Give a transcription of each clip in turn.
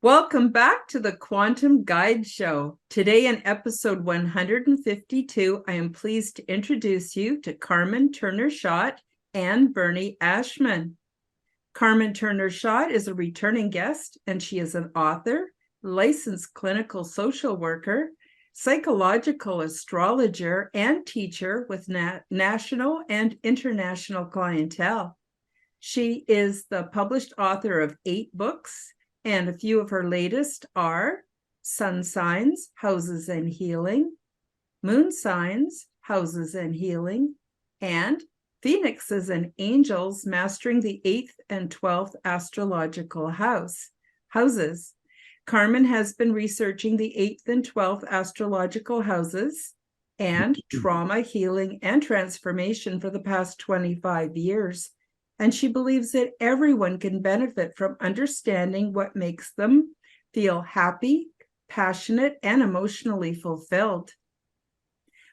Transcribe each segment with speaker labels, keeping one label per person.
Speaker 1: Welcome back to the Quantum Guide Show. Today in episode 152, I am pleased to introduce you to Carmen Turner-Schott and Bernie Ashman. Carmen Turner-Schott is a returning guest, and she is an author, licensed clinical social worker, psychological astrologer, and teacher with national and international clientele. She is the published author of 8 books, and a few of her latest are Sun Signs, Houses and Healing, Moon Signs, Houses and Healing, and Phoenixes and Angels, Mastering the 8th and 12th Astrological Houses. Carmen has been researching the 8th and 12th astrological houses and trauma, healing, and transformation for the past 25 years. And she believes that everyone can benefit from understanding what makes them feel happy, passionate, and emotionally fulfilled.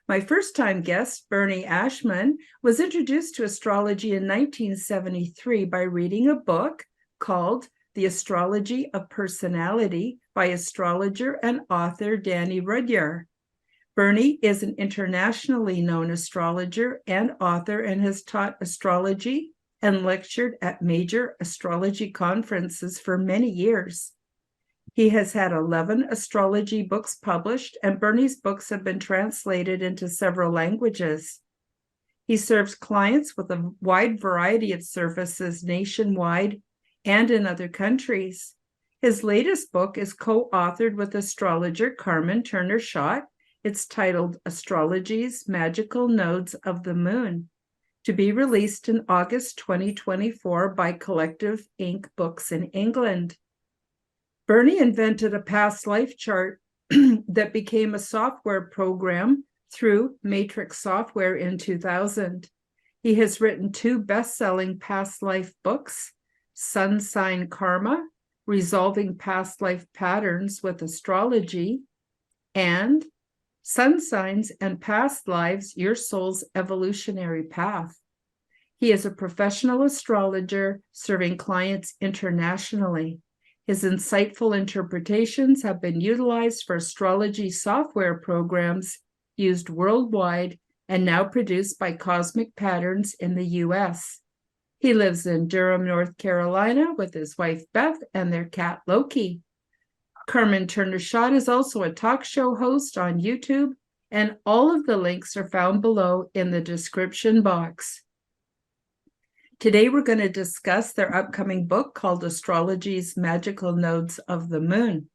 Speaker 1: My first-time guest, Bernie Ashman, was introduced to astrology in 1973 by reading a book called The Astrology of Personality by astrologer and author Danny Rudyard. Bernie is an internationally known astrologer and author and has taught astrology and lectured at major astrology conferences for many years. He has had 11 astrology books published, and Bernie's books have been translated into several languages. He serves clients with a wide variety of services nationwide and in other countries. His latest book is co-authored with astrologer Carmen Turner-Schott. It's titled Astrology's Magical Nodes of the Moon, to be released in August 2024 by Collective Ink Books in England. Bernie invented a past life chart that became a software program through Matrix Software in 2000. He has written 2 best-selling past life books, Sun Sign Karma, Resolving Past Life Patterns with Astrology, and Sun Signs and Past Lives, Your Soul's Evolutionary Path. He is a professional astrologer serving clients internationally. His insightful interpretations have been utilized for astrology software programs used worldwide and now produced by Cosmic Patterns in the U.S. He lives in Durham, North Carolina with his wife Beth and their cat Loki. Carmen Turner-Schott is also a talk show host on YouTube, and all of the links are found below in the description box. Today, we're going to discuss their upcoming book called Astrology's Magical Nodes of the Moon.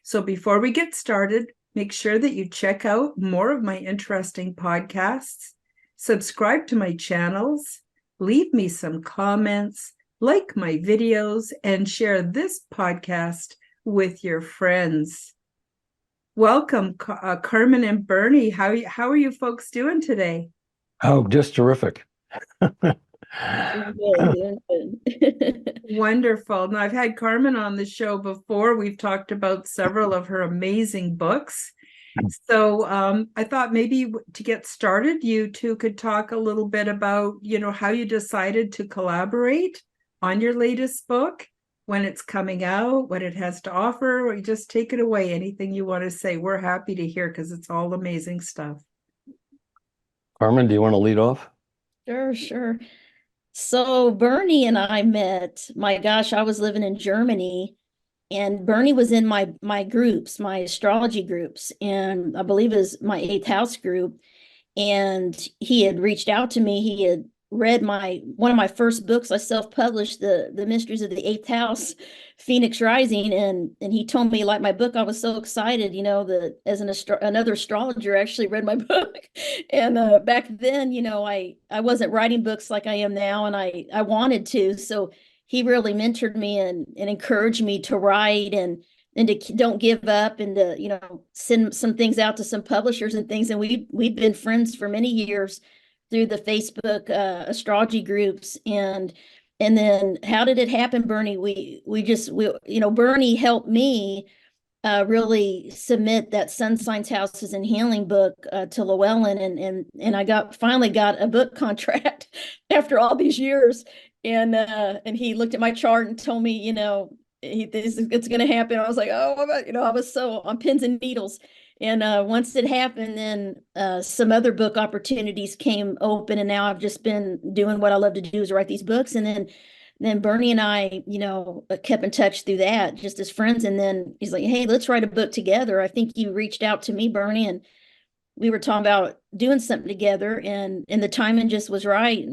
Speaker 1: So before we get started, make sure that you check out more of my interesting podcasts, subscribe to my channels, leave me some comments, like my videos, and share this podcast with your friends. Welcome, Carmen and Bernie. How are you folks doing today?
Speaker 2: Oh, just terrific.
Speaker 3: Doing good.
Speaker 1: Wonderful. Now, I've had Carmen on the show before. We've talked about several of her amazing books. So I thought maybe to get started, you two could talk a little bit about, how you decided to collaborate on your latest book, when it's coming out, what it has to offer, or just take it away. Anything you want to say, we're happy to hear because it's all amazing stuff.
Speaker 2: Carmen, do you want to lead off?
Speaker 3: Sure. So Bernie and I met, my gosh, I was living in Germany, and Bernie was in my groups, my astrology groups, and I believe it was my 8th house group. And he had reached out to me. He had read one of my first books. I self-published, the Mysteries of the 8th House, Phoenix Rising, and he told me, like, my book. I was so excited, that as another astrologer actually read my book. And back then, I wasn't writing books like I am now, and I wanted to. So he really mentored me and encouraged me to write and to don't give up, and to send some things out to some publishers and things. And we've been friends for many years through the Facebook astrology groups. And then how did it happen, Bernie? We Bernie helped me really submit that Sun Signs, Houses and Healing book to Llewellyn, and I finally got a book contract after all these years. And he looked at my chart and told me, it's going to happen. I was like, oh, I was so on pins and needles. And once it happened, then some other book opportunities came open, and now I've just been doing what I love to do, is write these books. And then Bernie and I, kept in touch through that, just as friends. And then he's like, hey, let's write a book together. I think you reached out to me, Bernie, and we were talking about doing something together, and the timing just was right.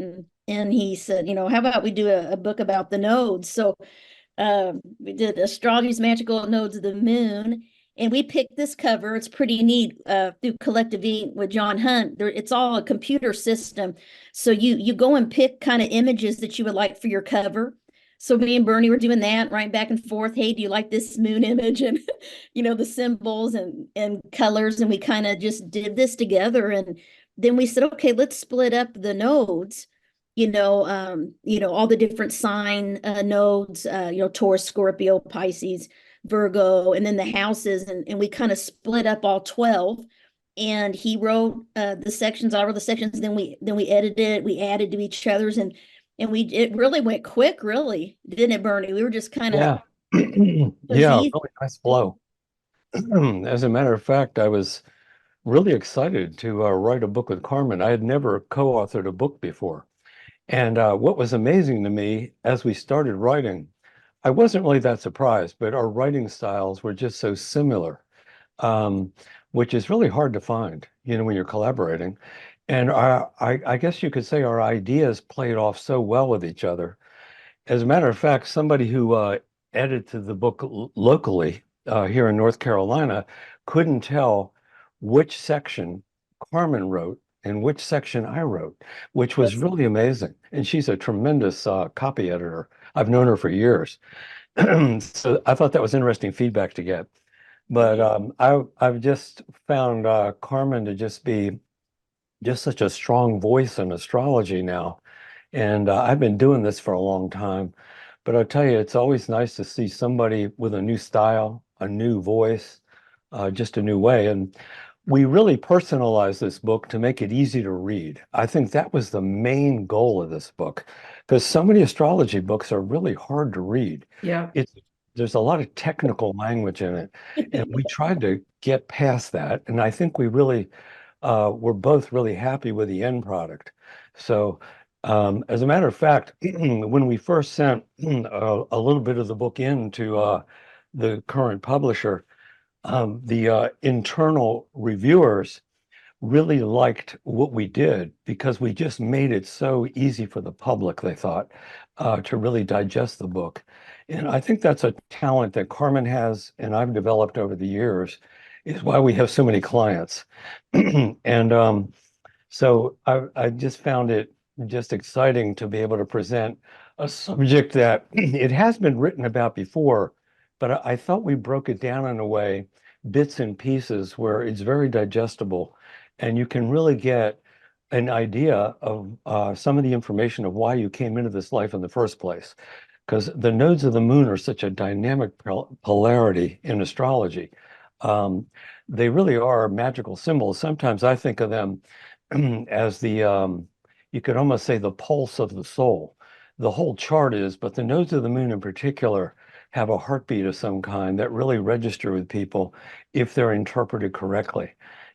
Speaker 3: And he said, how about we do a book about the nodes? So we did Astrology's Magical Nodes of the Moon, and we picked this cover. It's pretty neat, through Collective Ink with John Hunt. It's all a computer system. So you go and pick kind of images that you would like for your cover. So me and Bernie were doing that, right back and forth. Hey, do you like this moon image? And, the symbols and colors. And we kind of just did this together. And then we said, okay, let's split up the nodes, all the different sign nodes, Taurus, Scorpio, Pisces, Virgo, and then the houses. And we kind of split up all 12. And he wrote the sections, I wrote the sections, then we edited it, we added to each other's, and it really went quick, really, didn't it, Bernie? We were just kind of,
Speaker 2: Yeah. Yeah, really nice flow. As a matter of fact, I was really excited to write a book with Carmen. I had never co-authored a book before. And what was amazing to me as we started writing, I wasn't really that surprised, but our writing styles were just so similar, which is really hard to find, when you're collaborating. And I guess you could say our ideas played off so well with each other. As a matter of fact, somebody who edited the book locally here in North Carolina couldn't tell which section Carmen wrote and which section I wrote, which was really amazing. And she's a tremendous copy editor. I've known her for years. So I thought that was interesting feedback to get. But I've just found Carmen to just be just such a strong voice in astrology now. And I've been doing this for a long time. But I'll tell you, it's always nice to see somebody with a new style, a new voice, just a new way. And we really personalized this book to make it easy to read. I think that was the main goal of this book, because so many astrology books are really hard to read.
Speaker 1: Yeah.
Speaker 2: There's a lot of technical language in it, and we tried to get past that. And I think we really we're both really happy with the end product. So, as a matter of fact, when we first sent a little bit of the book in to the current publisher, the internal reviewers really liked what we did because we just made it so easy for the public, they thought, to really digest the book. And I think that's a talent that Carmen has and I've developed over the years, is why we have so many clients. And so I just found it just exciting to be able to present a subject that it has been written about before, but I thought we broke it down in a way, bits and pieces, where it's very digestible and you can really get an idea of some of the information of why you came into this life in the first place. Because the nodes of the moon are such a dynamic polarity in astrology. They really are magical symbols. Sometimes I think of them as you could almost say the pulse of the soul. The whole chart is, but the nodes of the moon in particular have a heartbeat of some kind that really register with people if they're interpreted correctly.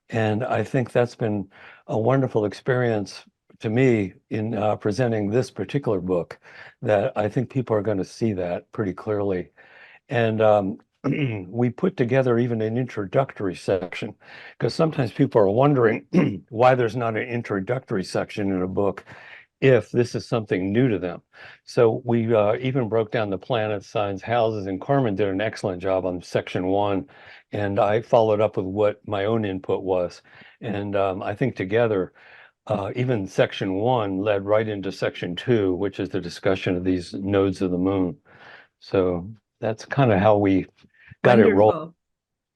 Speaker 2: And I think that's been a wonderful experience to me in presenting this particular book, that I think people are going to see that pretty clearly. And we put together even an introductory section, because sometimes people are wondering why there's not an introductory section in a book if this is something new to them. So we even broke down the planets, signs, houses, and Carmen did an excellent job on section 1. And I followed up with what my own input was. And I think together, even section 1 led right into section 2, which is the discussion of these nodes of the moon. So that's kind of how we got it rolling.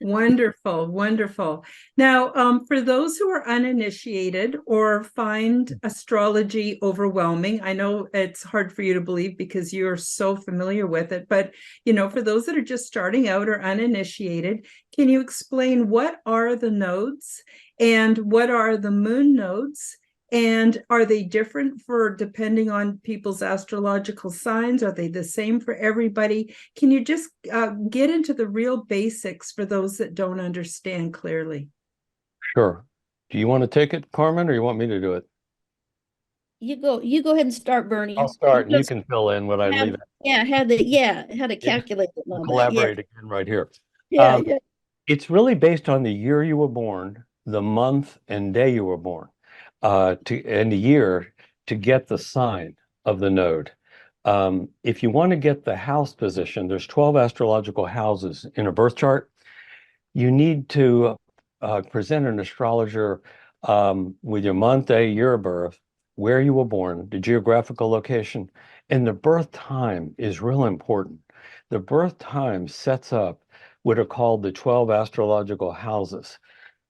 Speaker 1: Wonderful, wonderful. Now, for those who are uninitiated or find astrology overwhelming, I know it's hard for you to believe because you're so familiar with it, but for those that are just starting out or uninitiated, can you explain what are the nodes and what are the moon nodes And are they different for depending on people's astrological signs? Are they the same for everybody? Can you just get into the real basics for those that don't understand clearly?
Speaker 2: Sure. Do you want to take it, Carmen, or you want me to do it?
Speaker 3: You go ahead and start,
Speaker 2: I'll
Speaker 3: Bernie. You
Speaker 2: start and you
Speaker 3: just
Speaker 2: can fill in what I leave
Speaker 3: have,
Speaker 2: out.
Speaker 3: yeah, had to
Speaker 2: Yeah,
Speaker 3: calculate it and
Speaker 2: we'll
Speaker 3: all that. Yeah,
Speaker 2: collaborate again right here.
Speaker 3: yeah,
Speaker 2: Um,
Speaker 3: yeah.
Speaker 2: it's really based on the year you were born, the month and day you were born, and the year to get the sign of the node. If you want to get the house position, there's 12 astrological houses in a birth chart. You need to present an astrologer with your month, day, year of birth, where you were born, the geographical location, and the birth time is real important. The birth time sets up what are called the 12 astrological houses.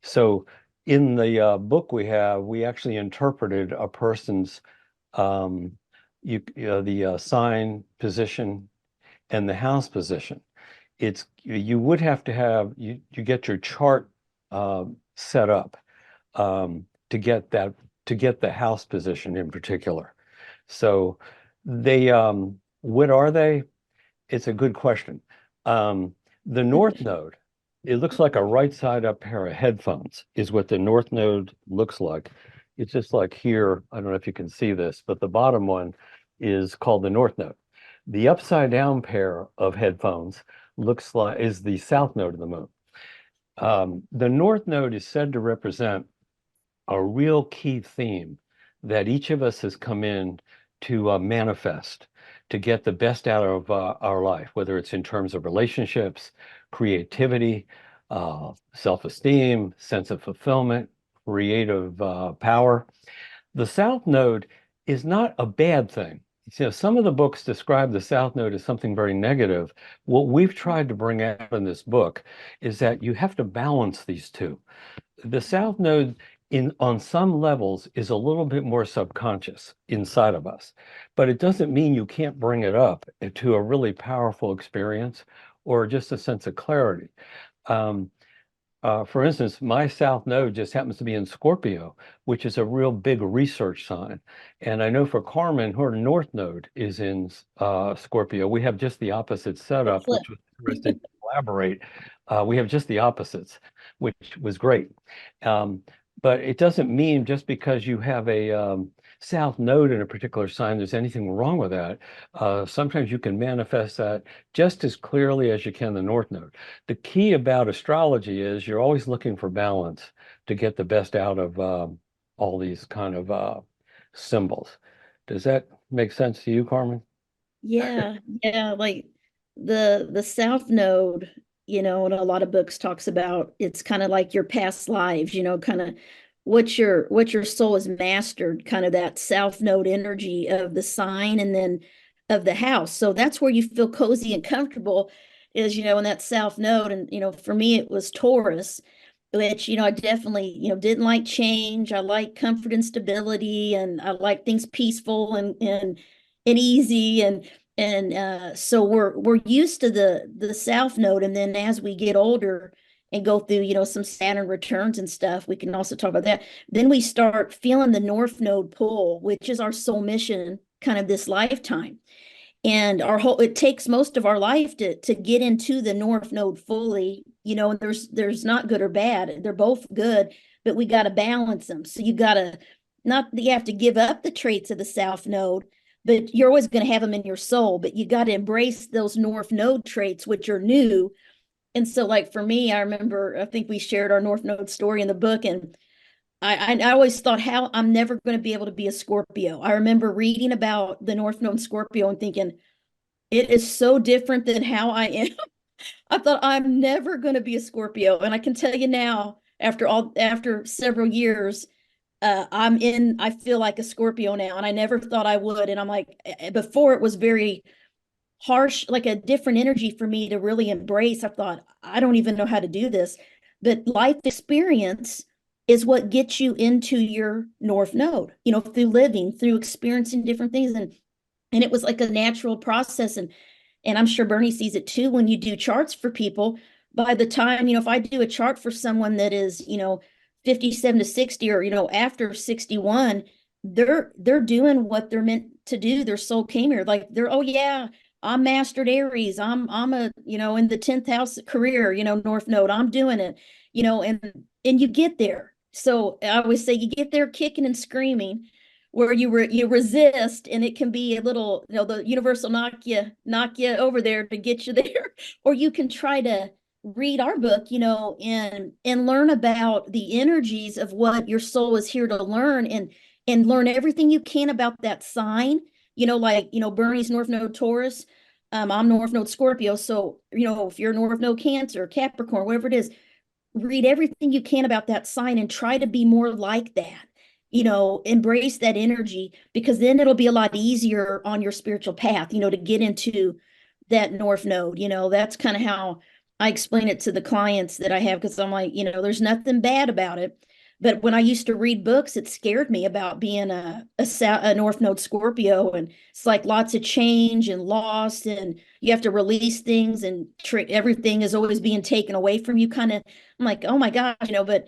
Speaker 2: So in the book we actually interpreted a person's the sign position and the house position. You would have to have you get your chart set up to get the house position in particular. So they what are they? It's a good question. The North Node, it looks like a right side up pair of headphones is what the North Node looks like. It's just like here, I don't know if you can see this, but the bottom one is called the North Node. The upside down pair of headphones looks like is the South Node of the moon. The North Node is said to represent a real key theme that each of us has come in to manifest, to get the best out of our life, whether it's in terms of relationships, creativity, self-esteem, sense of fulfillment, creative power. The South Node is not a bad thing. You know, some of the books describe the South Node as something very negative. What we've tried to bring out in this book is that you have to balance these two. The South Node on some levels is a little bit more subconscious inside of us, but it doesn't mean you can't bring it up to a really powerful experience or just a sense of clarity. Um, for instance, my South Node just happens to be in Scorpio, which is a real big research sign. And I know for Carmen, her North Node is in Scorpio. We have just the opposite setup,
Speaker 3: Flip.
Speaker 2: which was interesting to collaborate. We have just the opposites, which was great. But it doesn't mean just because you have a South Node in a particular sign, there's anything wrong with that. Sometimes you can manifest that just as clearly as you can the North Node. The key about astrology is you're always looking for balance to get the best out of all these kind of symbols. Does that make sense to you, Carmen?
Speaker 3: Yeah, yeah, like the South Node, and a lot of books talks about it's kind of like your past lives, kind of what your soul has mastered, kind of that South Node energy of the sign and then of the house. So that's where you feel cozy and comfortable is, in that South Node. And, for me it was Taurus, which, I definitely, didn't like change. I like comfort and stability, and I like things peaceful and easy, and so we're used to the South Node. And then as we get older and go through, some Saturn returns and stuff, we can also talk about that. Then we start feeling the North Node pull, which is our soul mission, kind of this lifetime. And it takes most of our life to get into the North Node fully. And there's not good or bad. They're both good, but we got to balance them. So you have to give up the traits of the South Node, but you're always going to have them in your soul. But you got to embrace those North Node traits, which are new. And so, like for me, I think we shared our North Node story in the book, and I always thought, how I'm never going to be able to be a Scorpio. I remember reading about the North Node Scorpio and thinking, it is so different than how I am. I thought I'm never going to be a Scorpio. And I can tell you now, after several years, I feel like a Scorpio now, and I never thought I would. And I'm like, before it was very harsh, like a different energy for me to really embrace. I thought, I don't even know how to do this. But life experience is what gets you into your North Node, through living, through experiencing different things. And it was like a natural process. And I'm sure Bernie sees it too when you do charts for people. By the time, if I do a chart for someone that is, 57 to 60, or, after 61, they're doing what they're meant to do. Their soul came here. Like oh yeah, I'm mastered Aries. I'm a, in the 10th house career, North Node. I'm doing it, and you get there. So I always say you get there kicking and screaming, where you resist, and it can be a little, the universe will knock you over there to get you there, or you can try to read our book, and learn about the energies of what your soul is here to learn, and learn everything you can about that sign. Like, Bernie's North Node Taurus. I'm North Node Scorpio. So, if you're North Node Cancer, Capricorn, whatever it is, read everything you can about that sign and try to be more like that. Embrace that energy, because then it'll be a lot easier on your spiritual path, to get into that North Node. That's kind of how I explain it to the clients that I have, because I'm like, there's nothing bad about it. But when I used to read books, it scared me about being a North Node Scorpio. And it's like lots of change and loss, and you have to release things, and everything is always being taken away from you. Kind of, I'm like, oh my gosh, but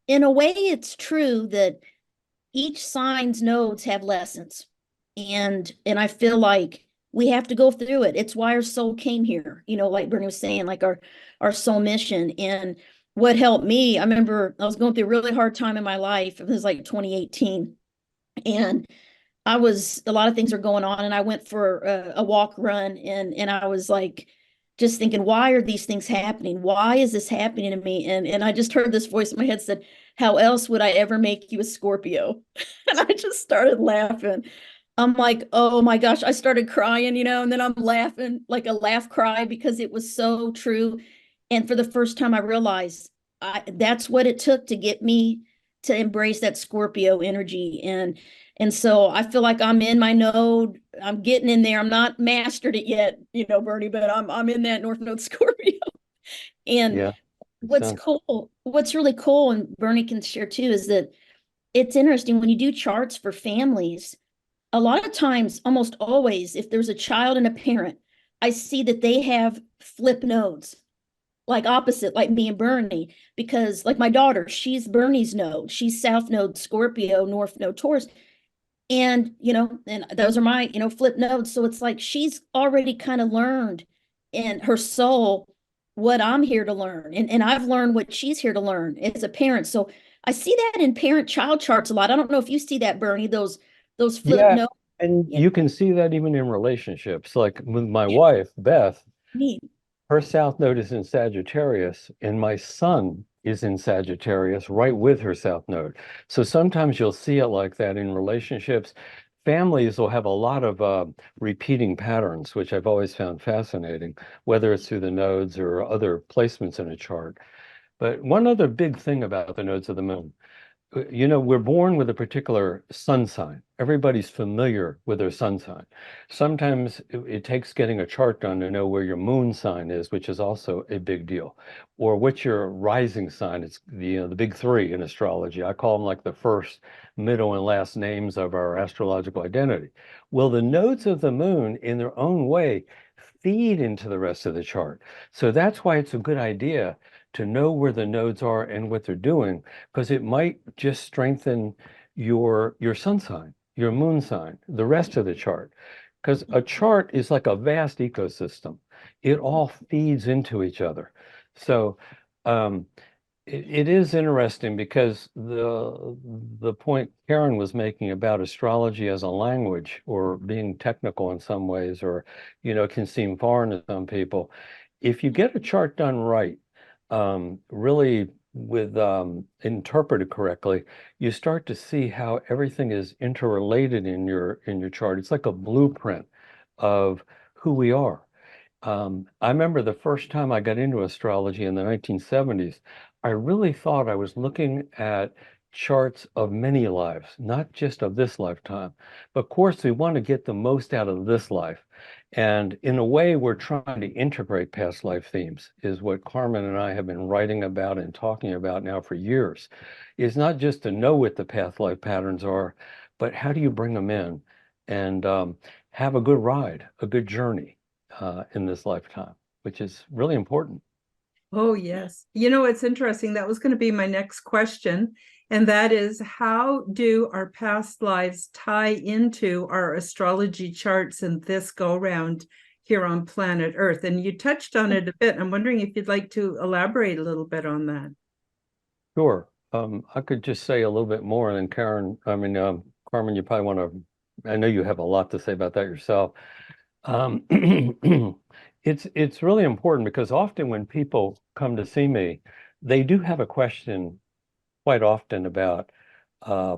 Speaker 3: in a way, it's true that each sign's nodes have lessons. And I feel like we have to go through it. It's why our soul came here, like Bernie was saying, like our soul mission. And what helped me, I remember I was going through a really hard time in my life. It was like 2018. And a lot of things are going on. And I went for a walk run, and I was like, just thinking, why are these things happening? Why is this happening to me? And I just heard this voice in my head said, how else would I ever make you a Scorpio? And I just started laughing. I'm like, oh my gosh, I started crying, and then I'm laughing, like a laugh cry, because it was so true. And for the first time, I realized that's what it took to get me to embrace that Scorpio energy. And so I feel like I'm in my node. I'm getting in there. I'm not mastered it yet, Bernie, but I'm in that North Node Scorpio. And
Speaker 2: Yeah.
Speaker 3: what's really cool, and Bernie can share too, is that it's interesting when you do charts for families. A lot of times, almost always, if there's a child and a parent, I see that they have flip nodes, like opposite, like me and Bernie, because like my daughter, she's Bernie's node. She's South Node Scorpio, North Node Taurus. And, and those are my, flip nodes. So it's like she's already kind of learned in her soul what I'm here to learn. And I've learned what she's here to learn as a parent. So I see that in parent-child charts a lot. I don't know if you see that, Bernie, those flip
Speaker 2: Yeah.
Speaker 3: nodes.
Speaker 2: And
Speaker 3: Yeah,
Speaker 2: you can see that even in relationships. Like with my wife, Beth,
Speaker 3: neat.
Speaker 2: her South Node is in Sagittarius, and my son is in Sagittarius right with her South Node. So sometimes you'll see it like that in relationships. Families will have a lot of repeating patterns, which I've always found fascinating, whether it's through the nodes or other placements in a chart. But one other big thing about the nodes of the moon, we're born with a particular sun sign. Everybody's familiar with their sun sign. Sometimes it takes getting a chart done to know where your moon sign is, which is also a big deal, or what's your rising sign. It's the big three in astrology. I call them like the first, middle, and last names of our astrological identity. Well, the nodes of the moon, in their own way, feed into the rest of the chart. So that's why it's a good idea to know where the nodes are and what they're doing, because it might just strengthen your sun sign, your moon sign, the rest of the chart. Because a chart is like a vast ecosystem. It all feeds into each other. So it is interesting, because the point Karen was making about astrology as a language, or being technical in some ways, or can seem foreign to some people. If you get a chart done right, really with interpreted correctly, you start to see how everything is interrelated in your chart. It's like a blueprint of who we are. I remember the first time I got into astrology in the 1970s, I really thought I was looking at charts of many lives, not just of this lifetime. But of course, we want to get the most out of this life. And in a way, we're trying to integrate past life themes, is what Carmen and I have been writing about and talking about now for years. It's not just to know what the past life patterns are, but how do you bring them in and have a good ride, a good journey in this lifetime, which is really important.
Speaker 1: Oh, yes. You know, it's interesting. That was going to be my next question. And that is, how do our past lives tie into our astrology charts in this go round here on planet Earth? And you touched on it a bit. I'm wondering if you'd like to elaborate a little bit on that.
Speaker 2: Sure. I could just say a little bit more than Karen. Carmen, you probably want to, I know you have a lot to say about that yourself. Um, it's really important because often when people come to see me, they do have a question quite often about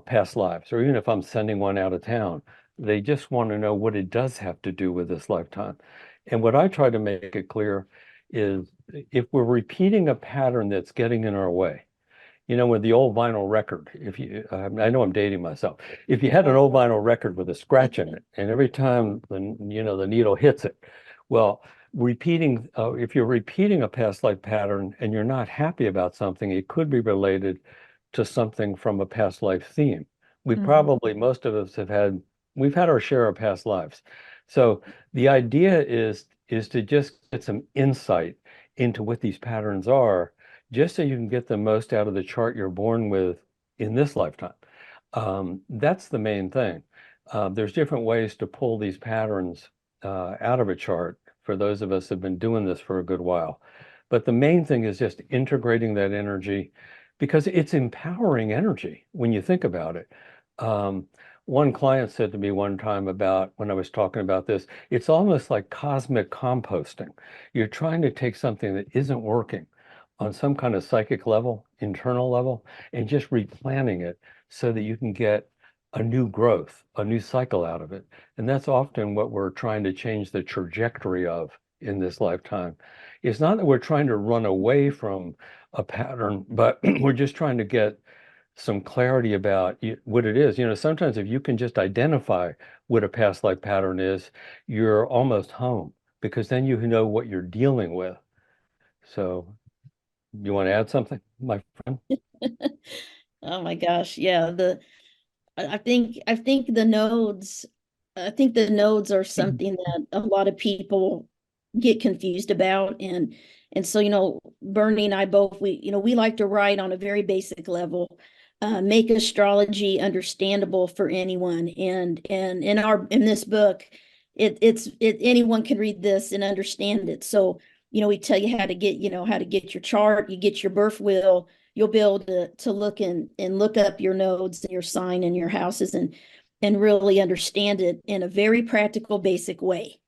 Speaker 2: past lives, or even if I'm sending one out of town, they just want to know what it does have to do with this lifetime. And what I try to make it clear is if we're repeating a pattern that's getting in our way, with the old vinyl record, if you, I know I'm dating myself. If you had an old vinyl record with a scratch in it, and every time the needle hits it, well, if you're repeating a past life pattern and you're not happy about something, it could be related to something from a past life theme. Most of us we've had our share of past lives. So the idea is to just get some insight into what these patterns are just so you can get the most out of the chart you're born with in this lifetime. That's the main thing. There's different ways to pull these patterns out of a chart for those of us who've been doing this for a good while. But the main thing is just integrating that energy because it's empowering energy when you think about it. One client said to me one time about when I was talking about this, it's almost like cosmic composting. You're trying to take something that isn't working on some kind of psychic level, internal level, and just replanting it so that you can get a new growth, a new cycle out of it. And that's often what we're trying to change the trajectory of in this lifetime. It's not that we're trying to run away from a pattern, but we're just trying to get some clarity about what it is. Sometimes if you can just identify what a past life pattern is, you're almost home because then you know what you're dealing with. So you want to add something, my friend?
Speaker 3: Oh my gosh, yeah. I think the nodes are something that a lot of people get confused about, and so Bernie and I both we like to write on a very basic level, make astrology understandable for anyone, and in this book, anyone can read this and understand it. So we tell you how to get your chart, you get your birth wheel, you'll be able to look and look up your nodes and your sign and your houses and really understand it in a very practical, basic way.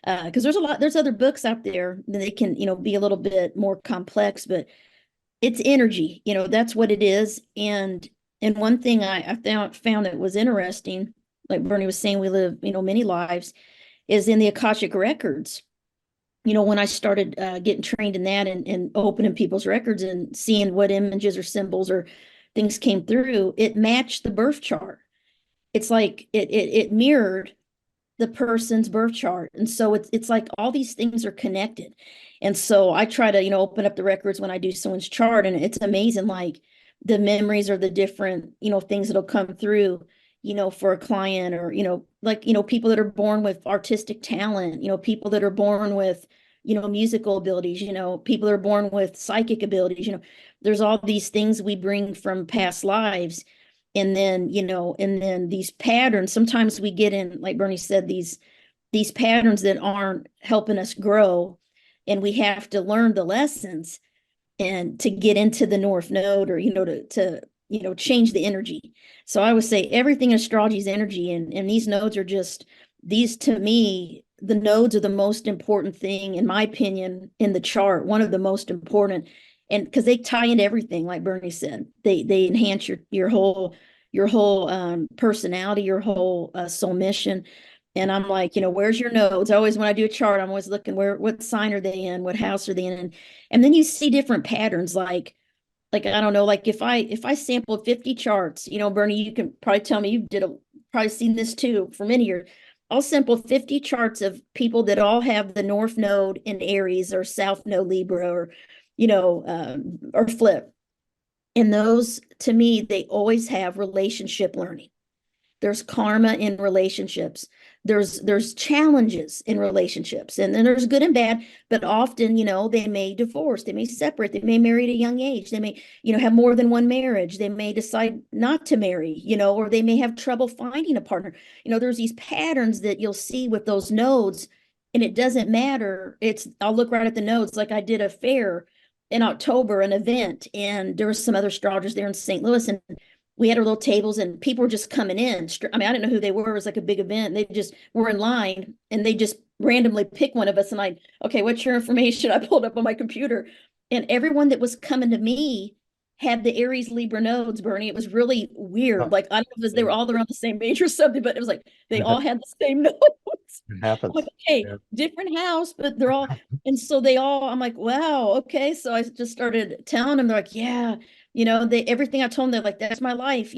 Speaker 3: Because there's other books out there that they can, be a little bit more complex, but it's energy, that's what it is. And one thing I found that was interesting, like Bernie was saying, we live, many lives, is in the Akashic records. When I started getting trained in that and opening people's records and seeing what images or symbols or things came through, it matched the birth chart. It's like it mirrored the person's birth chart. And so it's like all these things are connected. And so I try to, open up the records when I do someone's chart, and it's amazing, like the memories or the different, things that'll come through, for a client, or, people that are born with artistic talent, people that are born with, musical abilities, people that are born with psychic abilities, there's all these things we bring from past lives. And then these patterns, sometimes we get in, like Bernie said, these patterns that aren't helping us grow, and we have to learn the lessons and to get into the North Node, or to change the energy. So I would say everything in astrology is energy, and these nodes are just these, to me, the nodes are the most important thing, in my opinion, in the chart, one of the most important. And because they tie into everything, like Bernie said, they enhance your whole personality, your whole soul mission. And I'm like, where's your nodes? Always, when I do a chart, I'm always looking what sign are they in, what house are they in, and then you see different patterns, like I don't know, like if I sampled 50 charts, Bernie, you can probably tell me, probably seen this too for many years. I'll sample 50 charts of people that all have the North Node in Aries or South Node Libra, or or flip. And those, to me, they always have relationship learning. there's karma in relationships, there's challenges in relationships, and then there's good and bad, but often, they may divorce, they may separate, they may marry at a young age, they may, have more than one marriage, they may decide not to marry, or they may have trouble finding a partner. There's these patterns that you'll see with those nodes, and it doesn't matter. I'll look right at the nodes, like I did a fair in October, an event, and there was some other astrologers there in St. Louis, and we had our little tables and people were just coming in. I mean, I didn't know who they were. It was like a big event. They just were in line and they just randomly picked one of us. And okay, what's your information? I pulled up on my computer, and everyone that was coming to me had the Aries Libra nodes, Bernie. It was really weird. Like, I don't know if they were all around the same age or something, but it was like they all had the same nodes.
Speaker 2: It happens.
Speaker 3: Like, okay, different house, but they're all, and so I'm like, wow, okay. So I just started telling them, they're like, yeah, everything I told them, they're like, that's my life,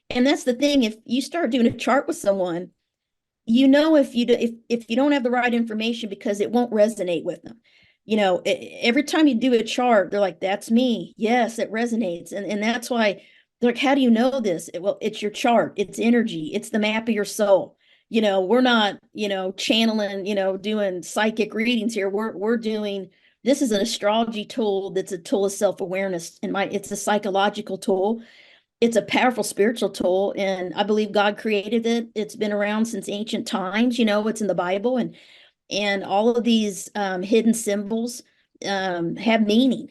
Speaker 3: and that's the thing. If you start doing a chart with someone, if you don't have the right information, because it won't resonate with them. Every time you do a chart, they're like, that's me. Yes, it resonates. And that's why they're like, how do you know this? Well, it's your chart, it's energy, it's the map of your soul. We're not, channeling, doing psychic readings here. We're doing, this is an astrology tool that's a tool of self-awareness. It's a psychological tool. It's a powerful spiritual tool. And I believe God created it. It's been around since ancient times. It's in the Bible, and all of these hidden symbols have meaning,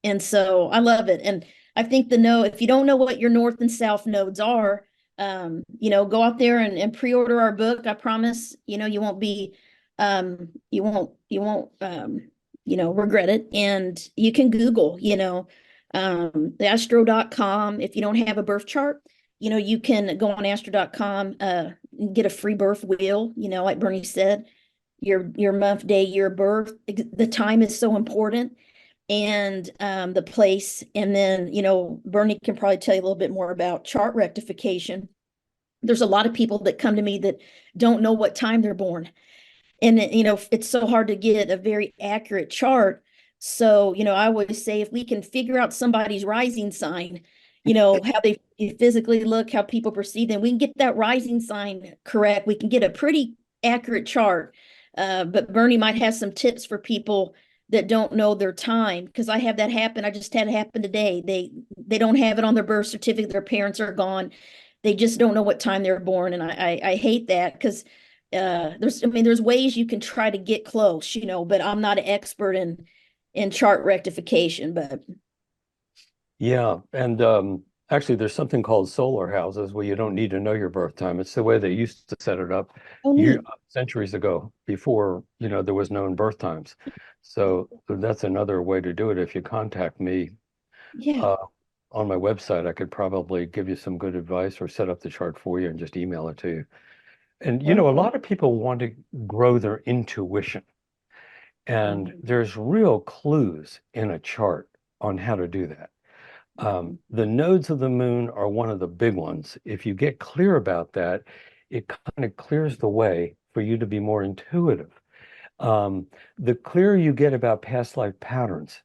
Speaker 3: and so I love it. And I think if you don't know what your north and south nodes are, go out there and pre-order our book. I promise, you won't be, you won't, regret it. And you can Google, the astro.com. If you don't have a birth chart, you can go on astro.com, get a free birth wheel, like Bernie said, your month, day, year of birth. The time is so important, and the place. And then, Bernie can probably tell you a little bit more about chart rectification. There's a lot of people that come to me that don't know what time they're born. And, it's so hard to get a very accurate chart. So, I always say, if we can figure out somebody's rising sign, how they physically look, how people perceive them, we can get that rising sign correct. We can get a pretty accurate chart. But Bernie might have some tips for people that don't know their time, because I have that happen. I just had it happen today. They don't have it on their birth certificate. Their parents are gone. They just don't know what time they were born. And I hate that, because there's ways you can try to get close, but I'm not an expert in chart rectification. But
Speaker 2: yeah, and actually there's something called solar houses where you don't need to know your birth time. It's the way they used to set it up centuries ago, before there was known birth times. So that's another way to do it. If you contact me on my website, I could probably give you some good advice, or set up the chart for you and just email it to you. And a lot of people want to grow their intuition, and there's real clues in a chart on how to do that. The nodes of the moon are one of the big ones. If you get clear about that, it kind of clears the way for you to be more intuitive. The clearer you get about past life patterns,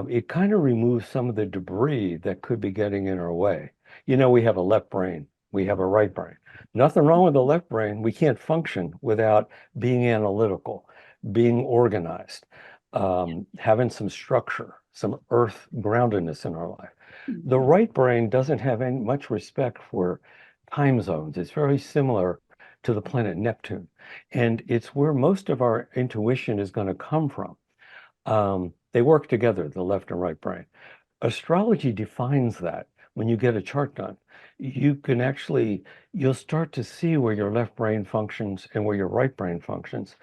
Speaker 2: it kind of removes some of the debris that could be getting in our way. We have a left brain, we have a right brain. Nothing wrong with the left brain. We can't function without being analytical, being organized, having some structure, some earth groundedness in our life. The right brain doesn't have much respect for time zones. It's very similar to the planet Neptune, and it's where most of our intuition is going to come from. They work together, the left and right brain. Astrology defines that. When you get a chart done, you'll start to see where your left brain functions and where your right brain functions.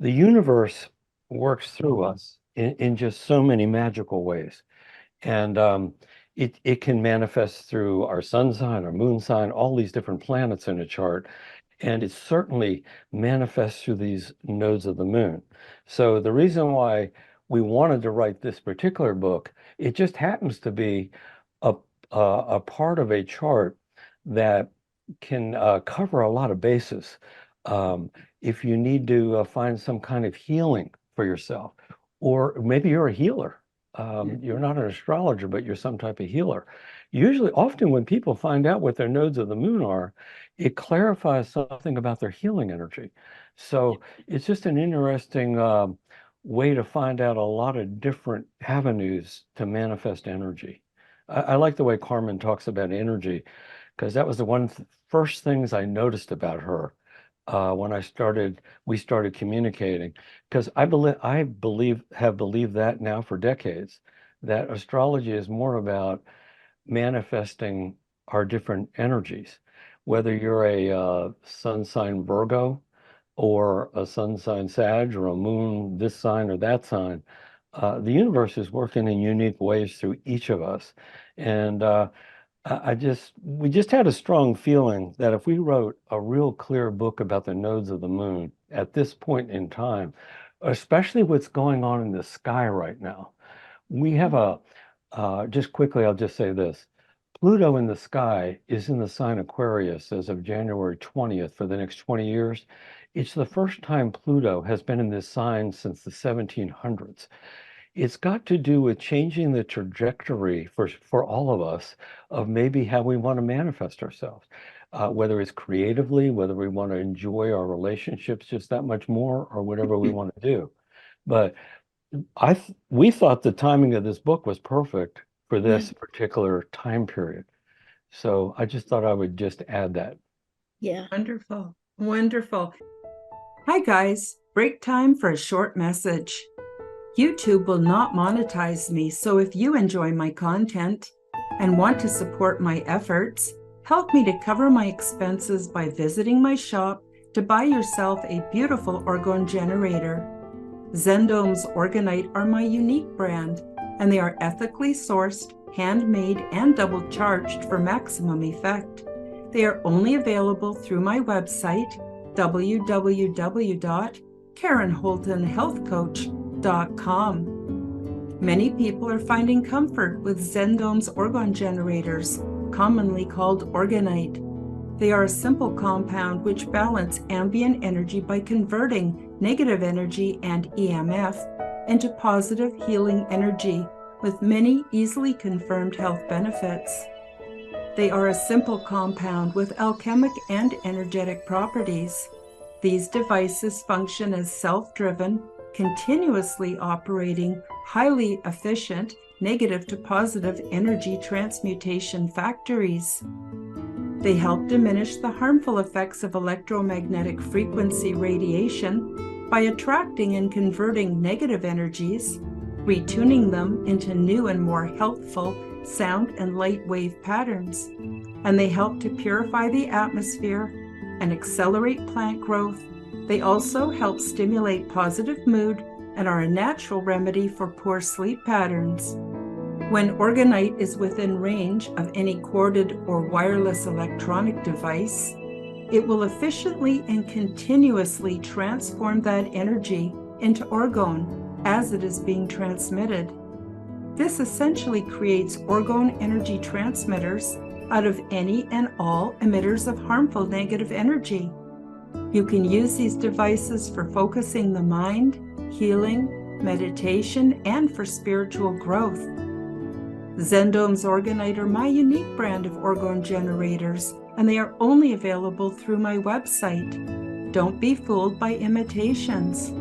Speaker 2: The universe works through us in just so many magical ways. And it can manifest through our sun sign, our moon sign, all these different planets in a chart. And it certainly manifests through these nodes of the moon. So the reason why we wanted to write this particular book, it just happens to be a part of a chart that can cover a lot of bases. If you need to find some kind of healing for yourself, or maybe you're a healer, You're not an astrologer, but you're some type of healer. Usually, often when people find out what their nodes of the moon are, it clarifies something about their healing energy. So it's just an interesting way to find out a lot of different avenues to manifest energy. I like the way Carmen talks about energy, because that was the first things I noticed about her when we started communicating. Because have believed that now for decades, that astrology is more about manifesting our different energies. Whether you're a sun sign Virgo or a sun sign Sag or a moon this sign or that sign, the universe is working in unique ways through each of us. And we just had a strong feeling that if we wrote a real clear book about the nodes of the moon at this point in time, especially what's going on in the sky right now, we have just quickly, I'll just say this. Pluto in the sky is in the sign Aquarius as of January 20th for the next 20 years. It's the first time Pluto has been in this sign since the 1700s. It's got to do with changing the trajectory for all of us of maybe how we want to manifest ourselves, whether it's creatively, whether we want to enjoy our relationships just that much more, or whatever we want to do. But we thought the timing of this book was perfect for this particular time period. So I just thought I would just add that.
Speaker 3: Yeah.
Speaker 1: Wonderful. Wonderful. Hi, guys. Break time for a short message. YouTube will not monetize me, so if you enjoy my content and want to support my efforts, help me to cover my expenses by visiting my shop to buy yourself a beautiful orgone generator. Zendome's Orgonite are my unique brand, and they are ethically sourced, handmade, and double charged for maximum effect. They are only available through my website, www.KarenHoltonHealthCoach.com. Many people are finding comfort with Zendome's orgone generators, commonly called orgonite. They are a simple compound which balance ambient energy by converting negative energy and EMF into positive healing energy with many easily confirmed health benefits. They are a simple compound with alchemic and energetic properties. These devices function as self-driven, continuously operating, highly efficient, negative to positive energy transmutation factories. They help diminish the harmful effects of electromagnetic frequency radiation by attracting and converting negative energies, retuning them into new and more healthful sound and light wave patterns. And they help to purify the atmosphere and accelerate plant growth. They also help stimulate positive mood and are a natural remedy for poor sleep patterns. When orgonite is within range of any corded or wireless electronic device, it will efficiently and continuously transform that energy into orgone as it is being transmitted. This essentially creates orgone energy transmitters out of any and all emitters of harmful negative energy. You can use these devices for focusing the mind, healing, meditation, and for spiritual growth. Zendome's Orgonite are my unique brand of orgone generators, and they are only available through my website. Don't be fooled by imitations.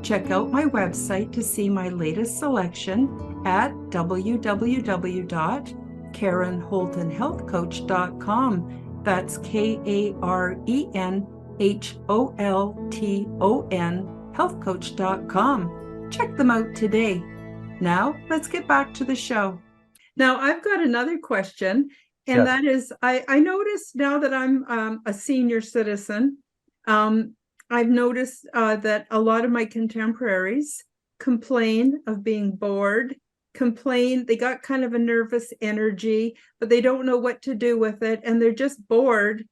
Speaker 1: Check out my website to see my latest selection at www.KarenHoltonHealthCoach.com. That's KarenHolton healthcoach.com. Check them out today. Now, let's get back to the show. Now, I've got another question, and
Speaker 2: Yes.
Speaker 1: that is, I noticed now that I'm a senior citizen, I've noticed that a lot of my contemporaries complain of being bored, they got kind of a nervous energy, but they don't know what to do with it, and they're just bored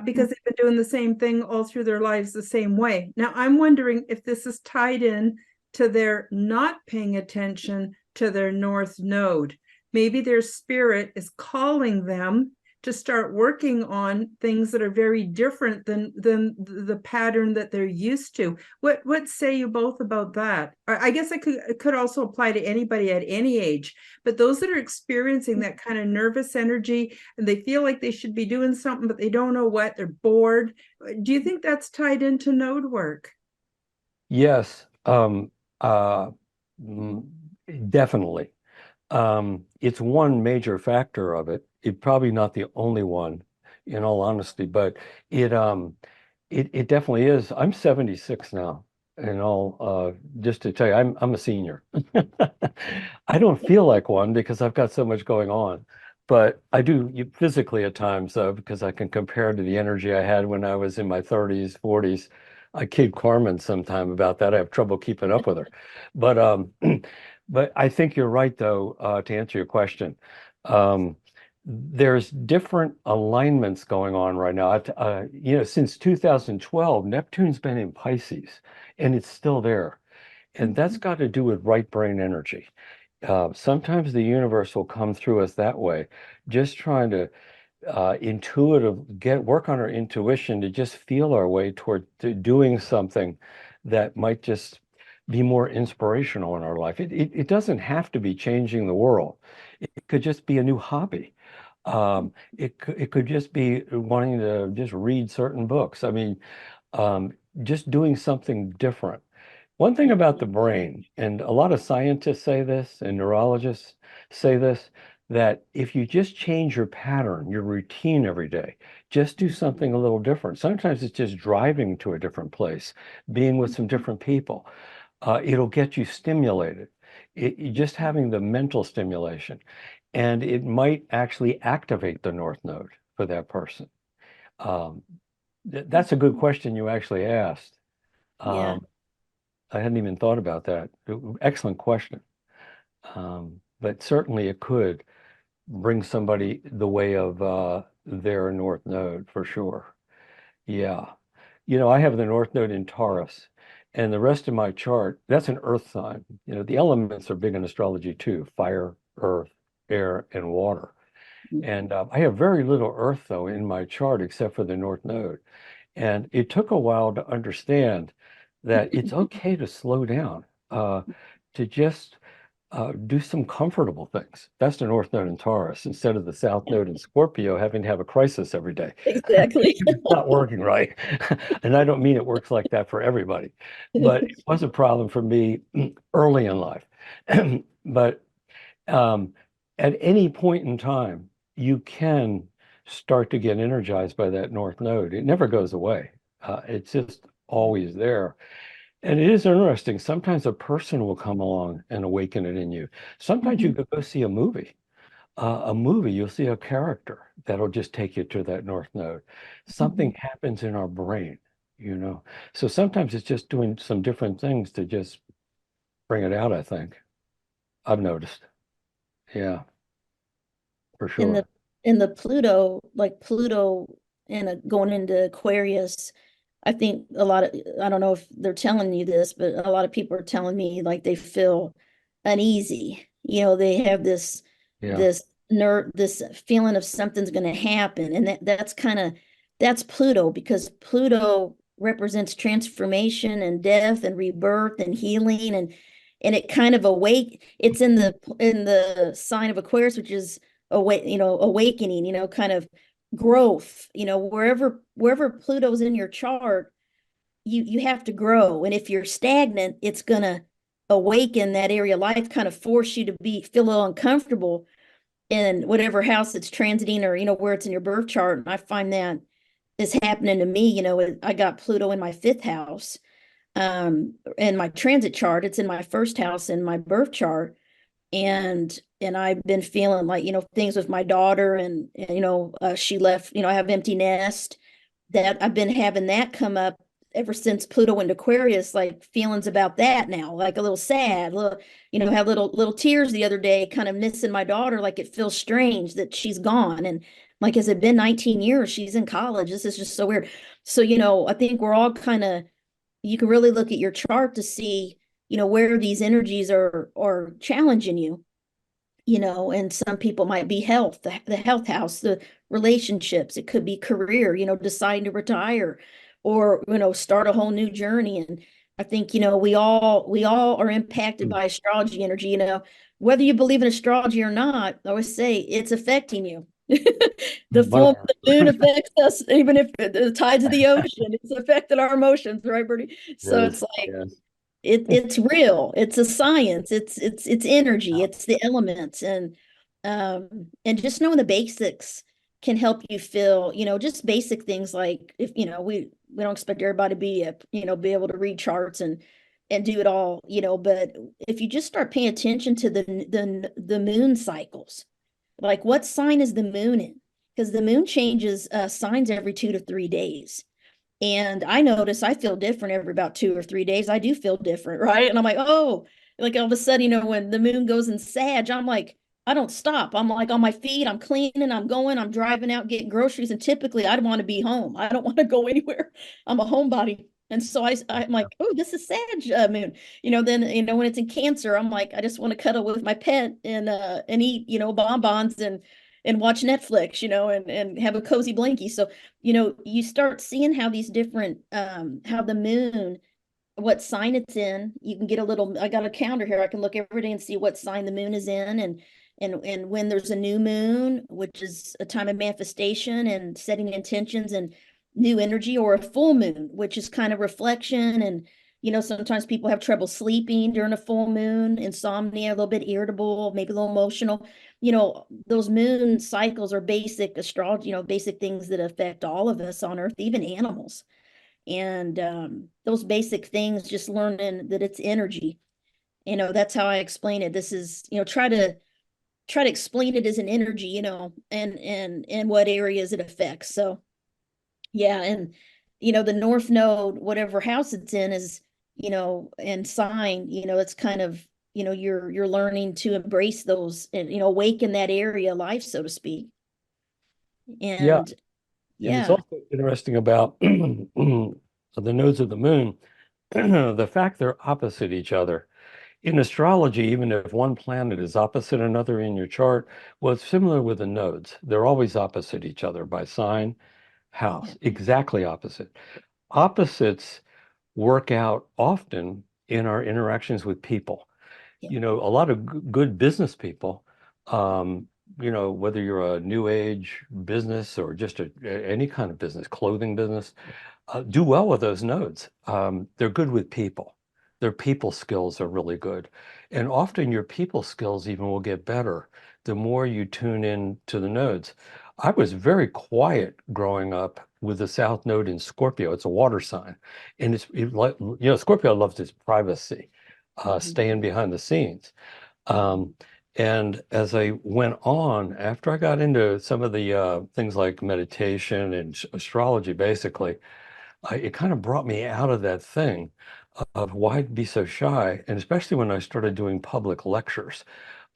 Speaker 1: because they've been doing the same thing all through their lives the same way. Now, I'm wondering if this is tied in to their not paying attention to their North Node. Maybe their spirit is calling them to start working on things that are very different than the pattern that they're used to. What say you both about that? I guess it could also apply to anybody at any age, but those that are experiencing that kind of nervous energy and they feel like they should be doing something, but they don't know what, they're bored. Do you think that's tied into node work?
Speaker 2: Yes, definitely. It's one major factor of it. It probably not the only one, in all honesty, but it definitely is. I'm 76 now, and just to tell you, I'm a senior. I don't feel like one because I've got so much going on, but I do physically at times, though, because I can compare to the energy I had when I was in my 30s, 40s. I kid Carmen sometime about that. I have trouble keeping up with her, but but I think you're right, though, to answer your question. Um, there's different alignments going on right now. Since 2012, Neptune's been in Pisces, and it's still there. And that's got to do with right brain energy. Sometimes the universe will come through us that way, just trying to work on our intuition to just feel our way toward doing something that might just be more inspirational in our life. It doesn't have to be changing the world. It could just be a new hobby. It could just be wanting to just read certain books. I mean, just doing something different. One thing about the brain, and a lot of scientists say this and neurologists say this, that if you just change your pattern, your routine every day, just do something a little different. Sometimes it's just driving to a different place, being with some different people. It'll get you stimulated. Just having the mental stimulation, and it might actually activate the North Node for that person. That's a good question you actually asked.
Speaker 3: Yeah.
Speaker 2: I hadn't even thought about that. Excellent question. But certainly it could bring somebody the way of their North Node for sure. Yeah. I have the North Node in Taurus, and the rest of my chart, that's an earth sign. The elements are big in astrology too: fire, earth, air, and water. And I have very little earth, though, in my chart except for the North Node. And it took a while to understand that it's okay to slow down, to just do some comfortable things. That's the North Node in Taurus, instead of the South Node in Scorpio having to have a crisis every day.
Speaker 3: Exactly.
Speaker 2: It's not working right. And I don't mean it works like that for everybody, but it was a problem for me early in life. But at any point in time, you can start to get energized by that North Node. It never goes away. It's just always there. And it is interesting. Sometimes a person will come along and awaken it in you. Sometimes you could go see a movie. You'll see a character that'll just take you to that North Node. Something happens in our brain. So sometimes it's just doing some different things to just bring it out, I think. I've noticed. Yeah, for
Speaker 3: in
Speaker 2: sure.
Speaker 3: the Pluto, like Pluto and going into Aquarius, I think I don't know if they're telling you this, but a lot of people are telling me like they feel uneasy. They have this
Speaker 2: Yeah.
Speaker 3: this feeling of something's going to happen, and that's Pluto, because Pluto represents transformation and death and rebirth and healing, and it kind of it's in the sign of Aquarius, which is awakening, kind of growth, wherever Pluto's in your chart, you have to grow. And if you're stagnant, it's gonna awaken that area of life, kind of force you to feel a little uncomfortable in whatever house it's transiting, or where it's in your birth chart. And I find that is happening to me. I got Pluto in my fifth house. In my transit chart, it's in my first house in my birth chart. And I've been feeling like, things with my daughter, and she left, I have empty nest, that I've been having that come up ever since Pluto went Aquarius, like feelings about that now, like a little sad, had little tears the other day, kind of missing my daughter. Like it feels strange that she's gone. And like, has it been 19 years? She's in college. This is just so weird. So, I think we're all you can really look at your chart to see, where these energies are challenging you. and some people might be health, the health house, the relationships. It could be career, deciding to retire or, start a whole new journey. And I think, we all are impacted by astrology energy, whether you believe in astrology or not. I always say it's affecting you. The full the moon affects us, even if the tides of the ocean, it's affected our emotions, right, Bertie? So
Speaker 2: Yes,
Speaker 3: it's like,
Speaker 2: yes.
Speaker 3: it's real. It's a science. It's energy. It's the elements, and just knowing the basics can help you feel, just basic things like, if we don't expect everybody to be able to read charts and do it all, but if you just start paying attention to the moon cycles, like what sign is the moon in? Because the moon changes signs every 2 to 3 days. And I notice I feel different every about 2 or 3 days. I do feel different, right? And I'm like, oh, like all of a sudden, when the moon goes in Sag, I'm like, I don't stop. I'm like on my feet, I'm cleaning, I'm going, I'm driving out, getting groceries. And typically I'd want to be home. I don't want to go anywhere. I'm a homebody. And so I'm like, oh, this is Sag moon. Then, when it's in Cancer, I'm like, I just want to cuddle with my pet and eat, bonbons and watch Netflix, and have a cozy blankie. So you start seeing how these different, how the moon, what sign it's in. You can get I got a calendar here. I can look every day and see what sign the moon is in, and when there's a new moon, which is a time of manifestation and setting intentions and new energy, or a full moon, which is kind of reflection. And, sometimes people have trouble sleeping during a full moon, insomnia, a little bit irritable, maybe a little emotional. Those moon cycles are basic astrology, basic things that affect all of us on Earth, even animals. And those basic things, just learning that it's energy. That's how I explain it. This is, try to explain it as an energy, and what areas it affects. So yeah, and the North Node, whatever house it's in, is, and sign, it's kind of, you're learning to embrace those and, awaken that area of life, so to speak.
Speaker 2: Yeah.
Speaker 3: And
Speaker 2: And it's
Speaker 3: yeah,
Speaker 2: also interesting about the nodes of the moon, the fact they're opposite each other. In astrology, even if one planet is opposite another in your chart, well, it's similar with the nodes. They're always opposite each other by sign,
Speaker 3: yeah,
Speaker 2: house, exactly opposite. Opposites work out often in our interactions with people.
Speaker 3: yeah,
Speaker 2: A lot of good business people, whether you're a new age business or just any kind of business, clothing business, do well with those nodes. They're good with people. Their people skills are really good. And often your people skills even will get better the more you tune in to the nodes. I was very quiet growing up with the South Node in Scorpio. It's a water sign. And Scorpio loves its privacy,
Speaker 3: mhm,
Speaker 2: staying behind the scenes. Um, and as I went on, after I got into some of the things like meditation and astrology, basically, it kind of brought me out of that thing of why be so shy. And especially when I started doing public lectures,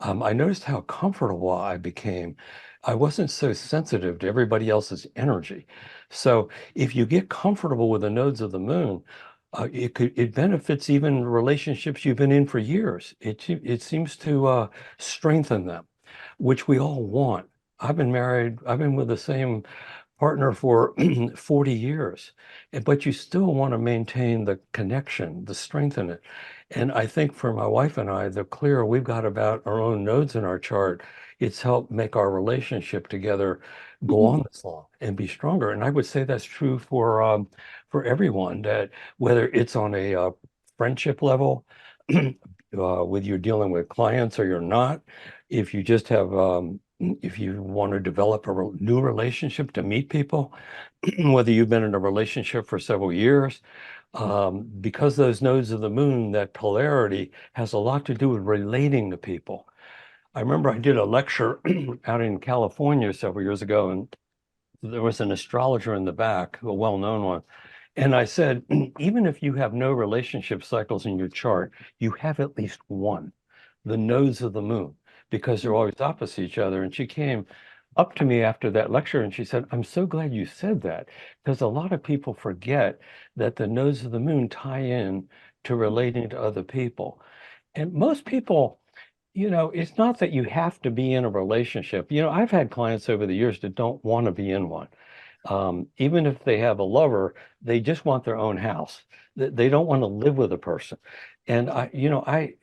Speaker 2: I noticed how comfortable I became. I wasn't so sensitive to everybody else's energy. So if you get comfortable with the nodes of the moon, it benefits even relationships you've been in for years. It seems to strengthen them, which we all want. I've been married. I've been with the same partner for 40 years, but you still want to maintain the connection, the strength in it. And I think for my wife and I, the clearer we've got about our own nodes in our chart, it's helped make our relationship together go
Speaker 3: mhm,
Speaker 2: on this long and be stronger. And I would say that's true for everyone, that whether it's on a friendship level, whether you're dealing with clients or you're not, if you just have if you want to develop a new relationship to meet people, whether you've been in a relationship for several years, because those nodes of the moon, that polarity has a lot to do with relating to people. I remember I did a lecture out in California several years ago, and there was an astrologer in the back, a well-known one. And I said, even if you have no relationship cycles in your chart, you have at least one, the nodes of the moon, because they're always opposite each other. And she came up to me after that lecture and she said, I'm so glad you said that, because a lot of people forget that the nodes of the moon tie in to relating to other people. And most people, It's not that you have to be in a relationship. I've had clients over the years that don't want to be in one. Even if they have a lover, they just want their own house. They don't want to live with a person. And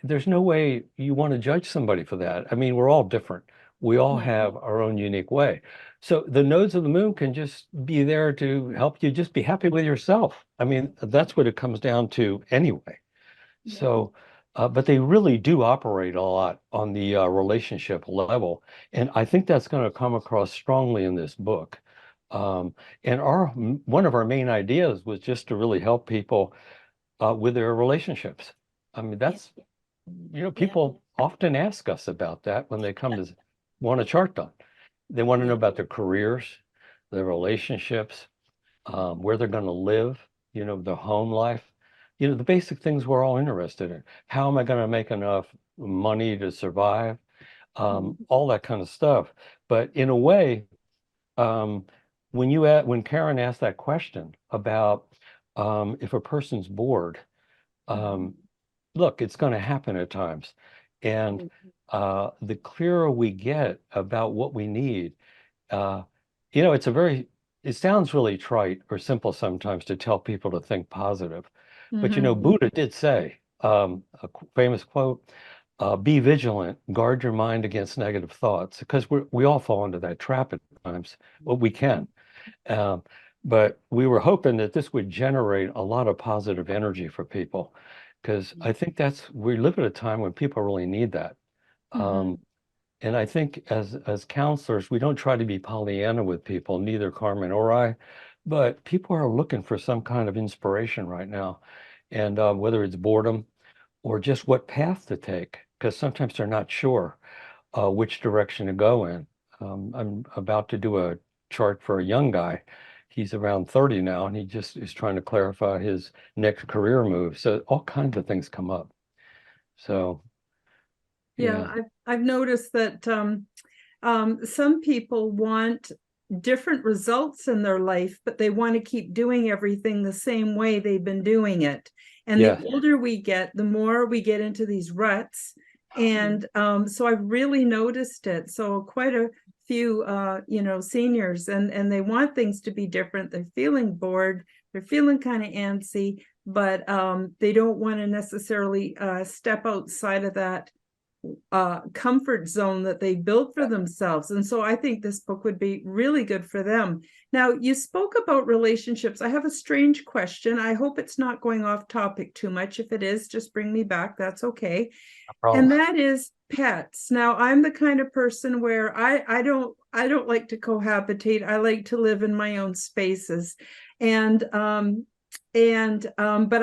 Speaker 2: there's no way you want to judge somebody for that. I mean, we're all different. We all have our own unique way. So the nodes of the moon can just be there to help you just be happy with yourself. I mean, that's what it comes down to anyway. So, but they really do operate a lot on the relationship level. And I think that's going to come across strongly in this book. And one of our main ideas was just to really help people with their relationships. I mean, people often ask us about that when they come to want a chart done. They want to know about their careers, their relationships, where they're going to live, their home life, the basic things we're all interested in. How am I going to make enough money to survive? All that kind of stuff. But in a way, when Karen asked that question about if a person's bored, look, it's going to happen at times. And the clearer we get about what we need, it sounds really trite or simple sometimes to tell people to think positive. But, Buddha did say, famous quote, be vigilant, guard your mind against negative thoughts, because we all fall into that trap at times. Well, we can. But we were hoping that this would generate a lot of positive energy for people, because I think we live at a time when people really need that. And I think as counselors, we don't try to be Pollyanna with people, neither Carmen or I, but people are looking for some kind of inspiration right now. And whether it's boredom or just what path to take, because sometimes they're not sure which direction to go in. I'm about to do a chart for a young guy. He's around 30 now, and he just is trying to clarify his next career move. So all kinds of things come up. So,
Speaker 1: yeah, I've noticed that some people want different results in their life, but they want to keep doing everything the same way they've been doing it. And the older we get, the more we get into these ruts. And so I've really noticed it. So quite a few, seniors, and they want things to be different. They're feeling bored. They're feeling kind of antsy, but they don't want to necessarily step outside of that comfort zone that they built for themselves. And so I think this book would be really good for them. Now, you spoke about relationships. I have a strange question. I hope it's not going off topic too much. If it is, just bring me back. That's okay. No, and that is pets. Now, I'm the kind of person where I don't like to cohabitate. I like to live in my own spaces. But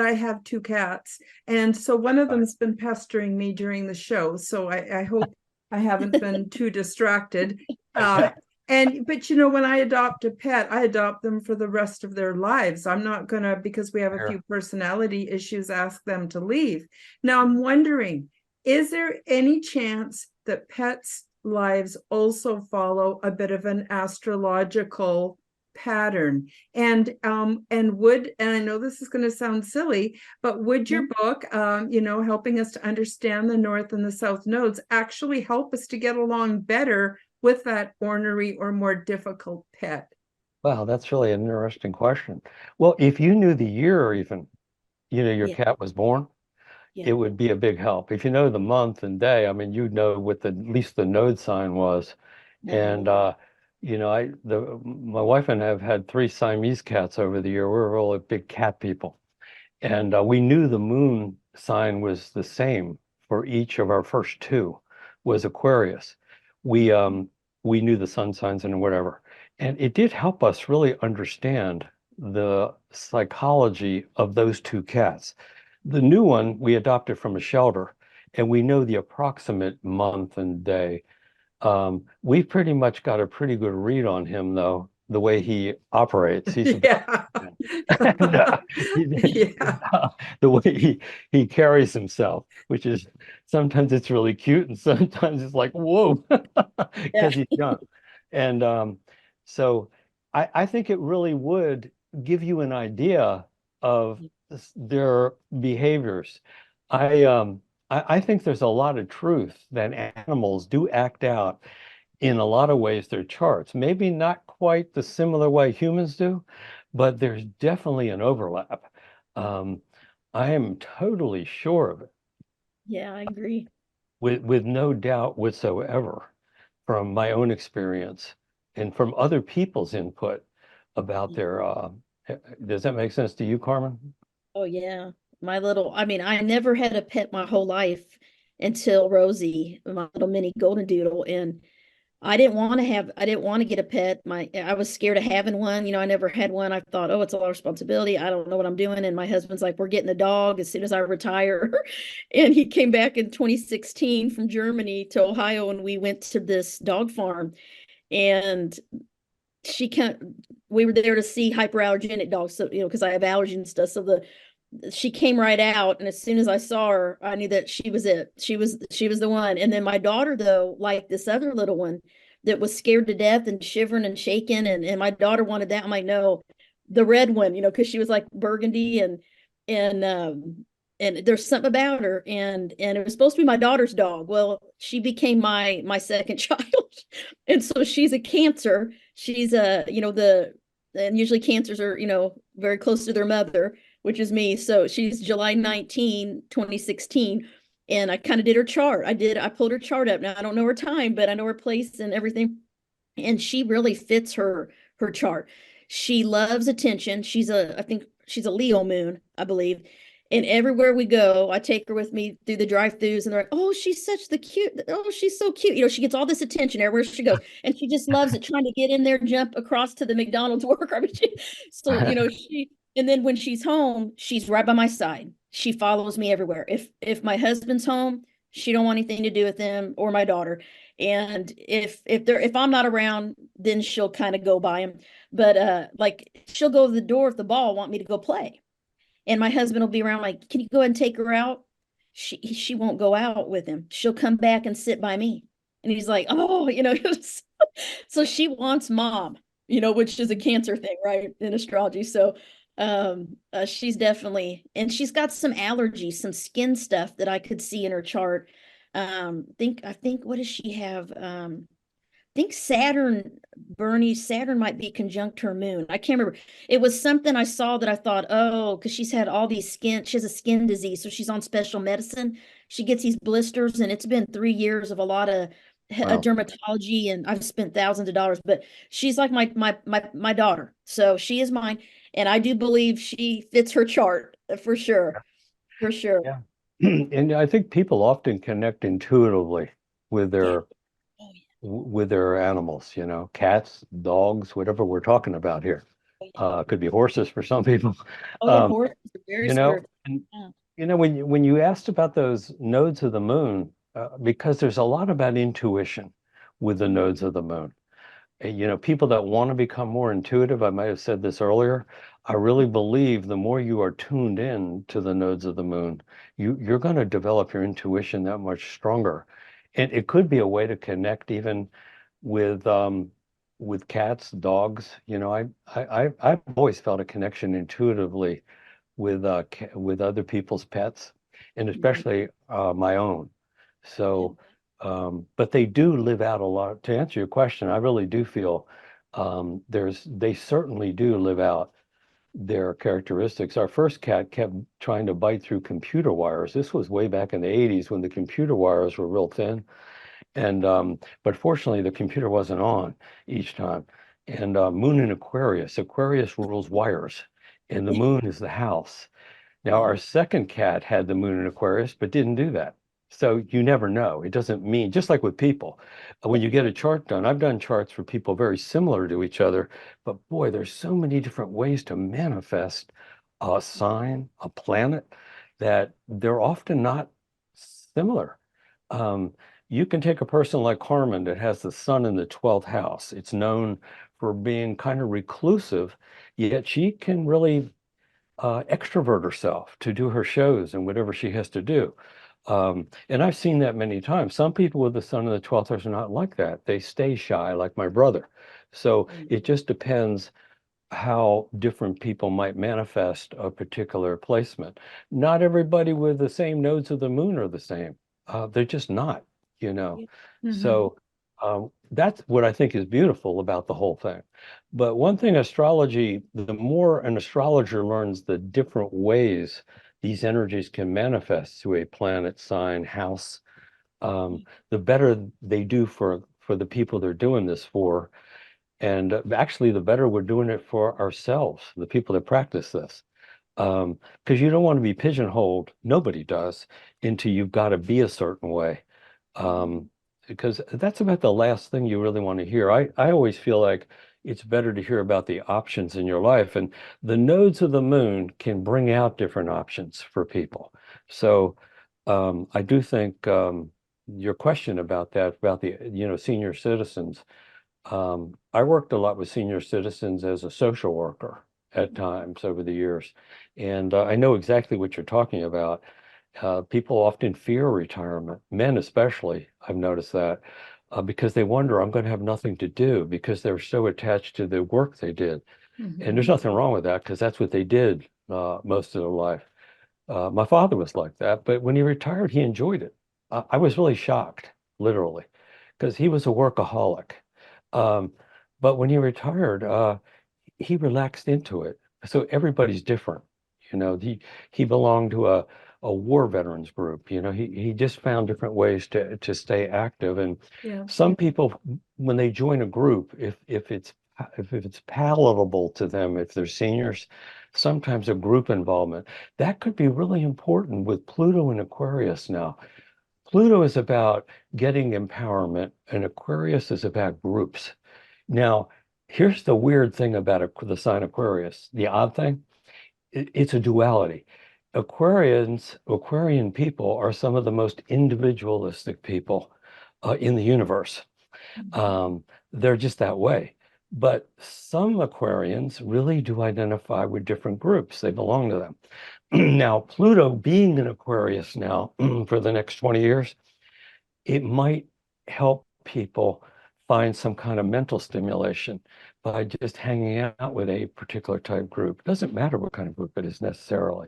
Speaker 1: I have two cats, and so one of them's been pestering me during the show, so I hope I haven't been too distracted. But when I adopt a pet, I adopt them for the rest of their lives. I'm not gonna, because we have a few personality issues, ask them to leave. Now I'm wondering, is there any chance that pets' lives also follow a bit of an astrological pattern? And I know this is going to sound silly, but would your book, helping us to understand the North and the South nodes, actually help us to get along better with that ornery or more difficult pet?
Speaker 2: Wow, that's really an interesting question. Well, if you knew the year, even, your cat was born, it would be a big help. If you know the month and day, I mean, you'd know what at least the node sign was. And my wife and I have had 3 Siamese cats over the year. We're really big cat people. And we knew the moon sign was the same for each of our first 2 was Aquarius. We knew the sun signs and whatever. And it did help us really understand the psychology of those 2 cats. The new one we adopted from a shelter, and we know the approximate month and day. We pretty much got a pretty good read on him, though, the way he operates. He's and, the way he carries himself, which is sometimes it's really cute, and sometimes it's like, whoa, because he's young. And so I think it really would give you an idea of their behaviors. I think there's a lot of truth that animals do act out in a lot of ways their charts. Maybe not quite the similar way humans do, but there's definitely an overlap. Um, I am totally sure of it,
Speaker 3: Yeah, I agree.
Speaker 2: with no doubt whatsoever from my own experience and from other people's input about their does that make sense to you, Carmen?
Speaker 3: Oh yeah. I mean, I never had a pet my whole life until Rosie, my little mini golden doodle. And I didn't want to get a pet. I was scared of having one. I never had one. I thought, oh, it's a lot of responsibility. I don't know what I'm doing. And my husband's like, we're getting a dog as soon as I retire. And he came back in 2016 from Germany to Ohio, and we went to this dog farm. And she can't, we were there to see hyperallergenic dogs. So, because I have allergies and stuff. So she came right out, and as soon as I saw her, I knew that she was it. She was the one. And then my daughter, though, like this other little one that was scared to death and shivering and shaking, and my daughter wanted that. I'm like, no, the red one, because she was like burgundy, and there's something about her, and it was supposed to be my daughter's dog. Well, she became my second child. And so she's a Cancer. She's and usually Cancers are, very close to their mother, which is me. So she's July 19, 2016. And I kind of did her chart. I pulled her chart up. Now I don't know her time, but I know her place and everything. And she really fits her chart. She loves attention. I think she's a Leo moon, I believe. And everywhere we go, I take her with me through the drive-throughs, and they're like, "Oh, she's such the cute. Oh, she's so cute." She gets all this attention everywhere she goes, and she just loves it. Trying to get in there, jump across to the McDonald's worker. I mean, she. And then when she's home, she's right by my side. She follows me everywhere. If my husband's home, she don't want anything to do with him or my daughter. And if I'm not around, then she'll kind of go by him. But like she'll go to the door with the ball, want me to go play. And my husband will be around like, can you go ahead and take her out? She won't go out with him. She'll come back and sit by me. And he's like, oh, so she wants mom, which is a Cancer thing, right? In astrology. So she's definitely, and she's got some allergies, some skin stuff that I could see in her chart. I think what does she have? Think Saturn might be conjunct her moon. I can't remember. It was something I saw that I thought, oh, because she has a skin disease, so she's on special medicine. She gets these blisters, and it's been 3 years of a lot of
Speaker 2: Wow.
Speaker 3: dermatology, and I've spent thousands of dollars. But she's like my daughter, so she is mine, and I do believe she fits her chart for sure, for sure.
Speaker 2: Yeah. And I think people often connect intuitively with
Speaker 3: Yeah.
Speaker 2: their
Speaker 3: Oh yeah.
Speaker 2: with their animals, cats, dogs, whatever we're talking about here. Could be horses for some people.
Speaker 3: Oh yeah.
Speaker 2: Um,
Speaker 3: Horses are very
Speaker 2: you know,
Speaker 3: spiritual.
Speaker 2: and
Speaker 3: Yeah.
Speaker 2: when you asked about those nodes of the moon, because there's a lot about intuition with the nodes of the moon. People that want to become more intuitive, I might have said this earlier, I really believe the more you are tuned in to the nodes of the moon, you're going to develop your intuition that much stronger. And it could be a way to connect even with cats, dogs. I've always felt a connection intuitively with other people's pets, and
Speaker 3: Mhm.
Speaker 2: especially my own.
Speaker 3: Yeah.
Speaker 2: So, but they do live out a lot. To answer your question, I really do feel they certainly do live out their characteristics. Our first cat kept trying to bite through computer wires. This was way back in the 80s when the computer wires were real thin. And but fortunately, the computer wasn't on each time. And Moon in Aquarius, Aquarius rules wires, and the moon is the house. Now,
Speaker 3: Yeah.
Speaker 2: our second cat had the moon in Aquarius, but didn't do that. So you never know. It doesn't mean, just like with people, when you get a chart done, I've done charts for people very similar to each other, but boy, there's so many different ways to manifest a sign, a planet, that they're often not similar. Um, you can take a person like Carmen that has the sun in the 12th house. It's known for being kind of reclusive, yet she can really extrovert herself to do her shows and whatever she has to do. And I've seen that many times. Some people with the sun in the 12th house are not like that. They stay shy, like my brother. So
Speaker 3: Mm.
Speaker 2: it just depends how different people might manifest a particular placement. Not everybody with the same nodes of the moon are the same. They're just not, you know. So that's what I think is beautiful about the whole thing. But one thing astrology, the more an astrologer learns the different ways these energies can manifest through a planet, sign, house, the better they do for the people they're doing this for. And actually, the better we're doing it for ourselves, the people that practice this. Because you don't want to be pigeonholed, nobody does, into you've got to be a certain way. Because that's about the last thing you really want to hear. I always feel like it's better to hear about the options in your life. And the nodes of the moon can bring out different options for people. So I do think your question about that, about the, senior citizens, I worked a lot with senior citizens as a social worker at times over the years, and I know exactly what you're talking about. People often fear retirement, men especially. I've noticed that because they wonder, I'm going to have nothing to do because they're so attached to the work they did. And there's nothing wrong with that because that's what they did most of their life. My father was like that, but when he retired, he enjoyed it. I was really shocked, literally, because he was a workaholic. Um, but when he retired, he relaxed into it. So everybody's different. He belonged to a war veterans group. He just found different ways to stay active. And
Speaker 1: Yeah.
Speaker 2: some people, when they join a group, if it's palatable to them, if they're seniors, sometimes a group involvement, that could be really important with Pluto in Aquarius now. Pluto is about getting empowerment, and Aquarius is about groups. Now, here's the weird thing about the sign Aquarius, the odd thing, it's a duality. Aquarian people are some of the most individualistic people in the universe. They're just that way. But some Aquarians really do identify with different groups. They belong to them. Now, Pluto being in Aquarius now for the next 20 years, it might help people find some kind of mental stimulation by just hanging out with a particular type group. It doesn't matter what kind of group it is necessarily.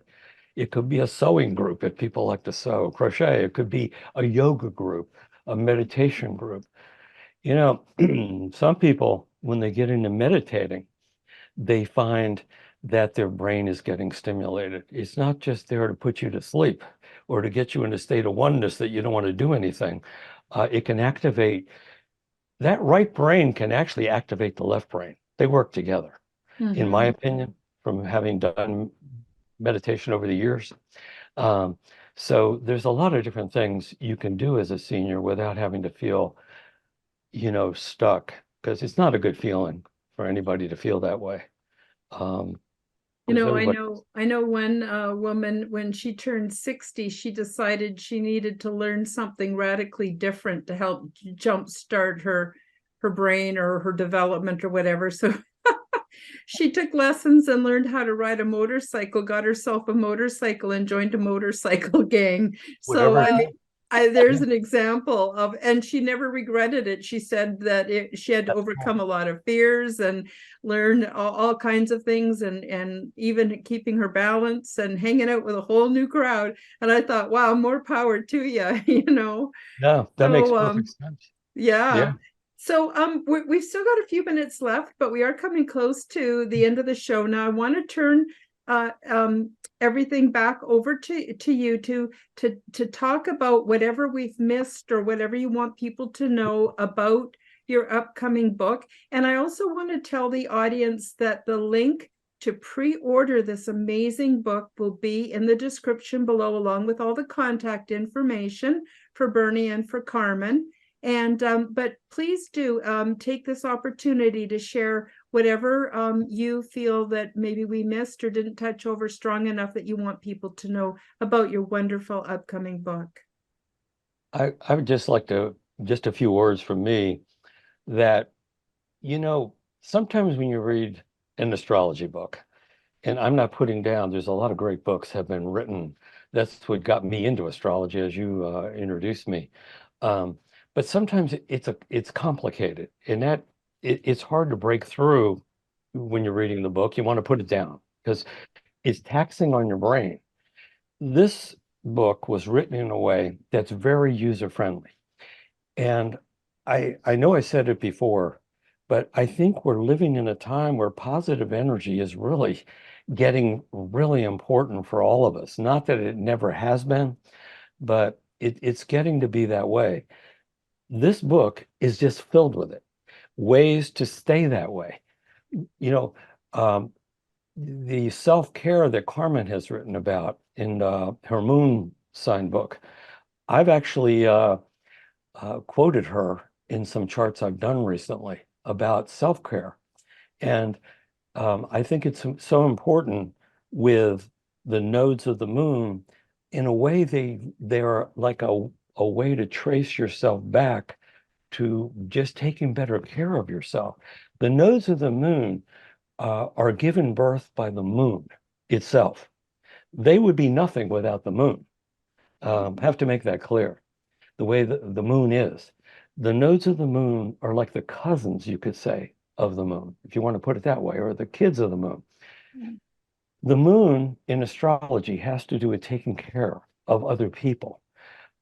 Speaker 2: It could be a sewing group if people like to sew, crochet. It could be a yoga group, a meditation group. Some people, when they get into meditating, they find that their brain is getting stimulated. It's not just there to put you to sleep or to get you in a state of oneness that you don't want to do anything. It can activate, that right brain can actually activate the left brain. They work together, in my opinion, from having done meditation over the years. So there's a lot of different things you can do as a senior without having to feel, stuck, because it's not a good feeling for anybody to feel that way.
Speaker 1: I know one woman, when she turned 60, she decided she needed to learn something radically different to help jumpstart her brain or her development or whatever. So she took lessons and learned how to ride a motorcycle, got herself a motorcycle and joined a motorcycle gang. So there's an example of, and she never regretted it. She said that she had to overcome a lot of fears and learn all kinds of things, and even keeping her balance and hanging out with a whole new crowd. And I thought, wow, more power to you,
Speaker 2: No, that makes perfect sense.
Speaker 1: Yeah. So we've still got a few minutes left, but we are coming close to the end of the show. Now I want to turn everything back over to you to talk about whatever we've missed or whatever you want people to know about your upcoming book. And I also want to tell the audience that the link to pre-order this amazing book will be in the description below, along with all the contact information for Bernie and for Carmen. And but please do take this opportunity to share whatever you feel that maybe we missed or didn't touch over strong enough that you want people to know about your wonderful upcoming book.
Speaker 2: I would just like to, just a few words from me, that, sometimes when you read an astrology book, and I'm not putting down, there's a lot of great books have been written. That's what got me into astrology, as you introduced me. But sometimes it's complicated, and that it's hard to break through when you're reading the book. You want to put it down because it's taxing on your brain. This book was written in a way that's very user-friendly. And I know I said it before, but I think we're living in a time where positive energy is really getting really important for all of us. Not that it never has been, but it's getting to be that way. This book is just filled with it, ways to stay that way. You know, um, the self-care that Carmen has written about in her moon sign book, I've actually quoted her in some charts I've done recently about self-care. And I think it's so important with the nodes of the moon. In a way, they are like a way to trace yourself back to just taking better care of yourself. The nodes of the moon are given birth by the moon itself. They would be nothing without the moon. Have to make that clear. The way the moon is. The nodes of the moon are like the cousins, you could say, of the moon, if you want to put it that way, or the kids of the moon. The moon in astrology has to do with taking care of other people,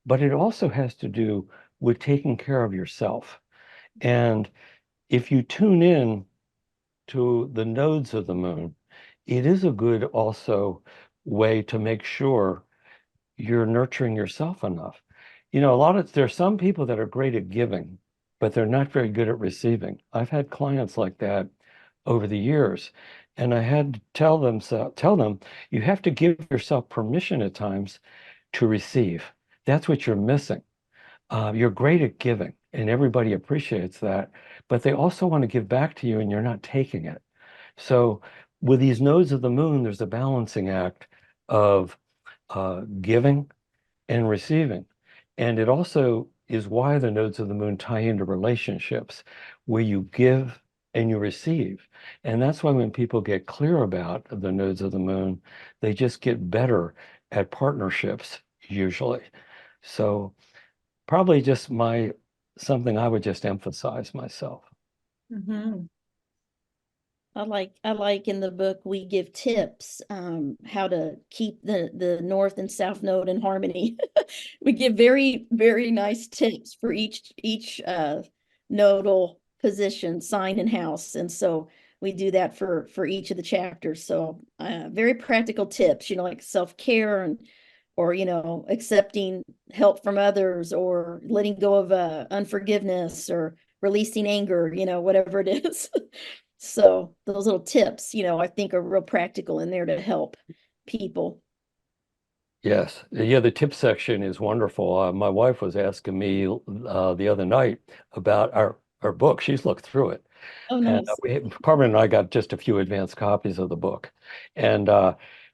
Speaker 2: but it also has to do with taking care of yourself. And if you tune in to the nodes of the moon, it is a good also way to make sure you're nurturing yourself enough. You know, there's some people that are great at giving, but they're not very good at receiving. I've had clients like that over the years, and I had to tell them you have to give yourself permission at times to receive. That's what you're missing. You're great at giving, and everybody appreciates that, but they also want to give back to you, and you're not taking it. So with these nodes of the moon, there's a balancing act of giving and receiving. And it also is why the nodes of the moon tie into relationships, where you give and you receive. And that's why when people get clear about the nodes of the moon, they just get better at partnerships usually. So probably just something I would just emphasize myself.
Speaker 1: Mhm.
Speaker 3: I like in the book we give tips how to keep the north and south node in harmony. We give very, very nice tips for each nodal position, sign, and house. And so we do that for each of the chapters. So very practical tips, you know, like self-care and or you know, accepting help from others or letting go of unforgiveness or releasing anger, you know, whatever it is. So those little tips, you know, I think are real practical in there to help people.
Speaker 2: Yes. Yeah, the tip section is wonderful. My wife was asking me the other night about our book. She's looked through it.
Speaker 3: Oh,
Speaker 2: And
Speaker 3: nice.
Speaker 2: Carmen and I got just a few advanced copies of the book. And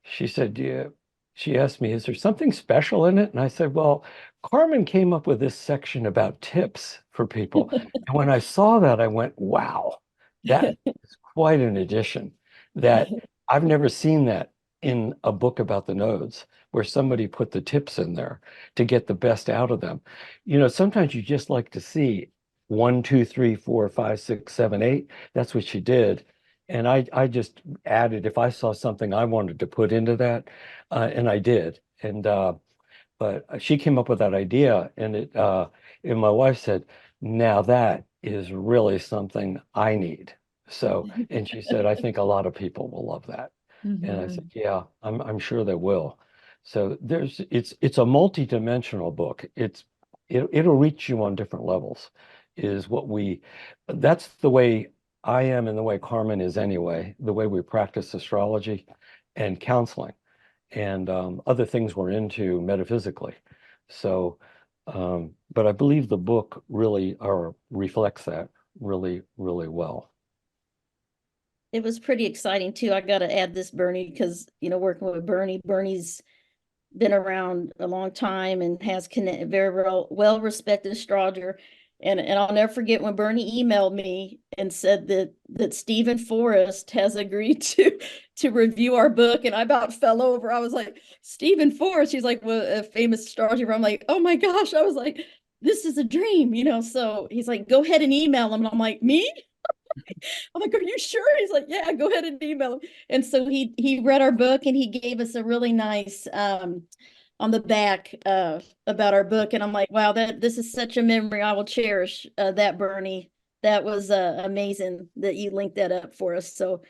Speaker 2: she said, yeah, she asked me, is there something special in it? And I said, well, Carmen came up with this section about tips for people. And when I saw that, I went, wow, that is quite an addition that I've never seen that in a book about the nodes where somebody put the tips in there to get the best out of them. You know, sometimes you just like to see 1, 2, 3, 4, 5, 6, 7, 8. That's what she did. And I just added if I saw something I wanted to put into that, and I did. And but she came up with that idea, and my wife said, "Now that is really something I need." So, and she said, "I think a lot of people will love that." And I said,
Speaker 1: Mhm.
Speaker 2: "Yeah, I'm sure they will." So it's a multi-dimensional book. It'll reach you on different levels, is what that's the way I am and the way Carmen is anyway, the way we practice astrology and counseling and other things we're into metaphysically. So, but I believe the book really reflects that really, really well.
Speaker 3: It was pretty exciting too. I got to add this, Bernie, because you know, working with Bernie's been around a long time and has very well respected astrologer. And I'll never forget when Bernie emailed me and said that Stephen Forrest has agreed to review our book, and I about fell over. I was like, Stephen Forrest. He's like, well, a famous astrologer. I'm like, oh my gosh. I was like, this is a dream, you know. So he's like, go ahead and email him, and I'm like, me? I'm like, are you sure? He's like, yeah, go ahead and email him. And so he read our book and he gave us a really nice on the back about our book. And I'm like, wow, this is such a memory I will cherish, that, Bernie. That was amazing that you linked that up for us. So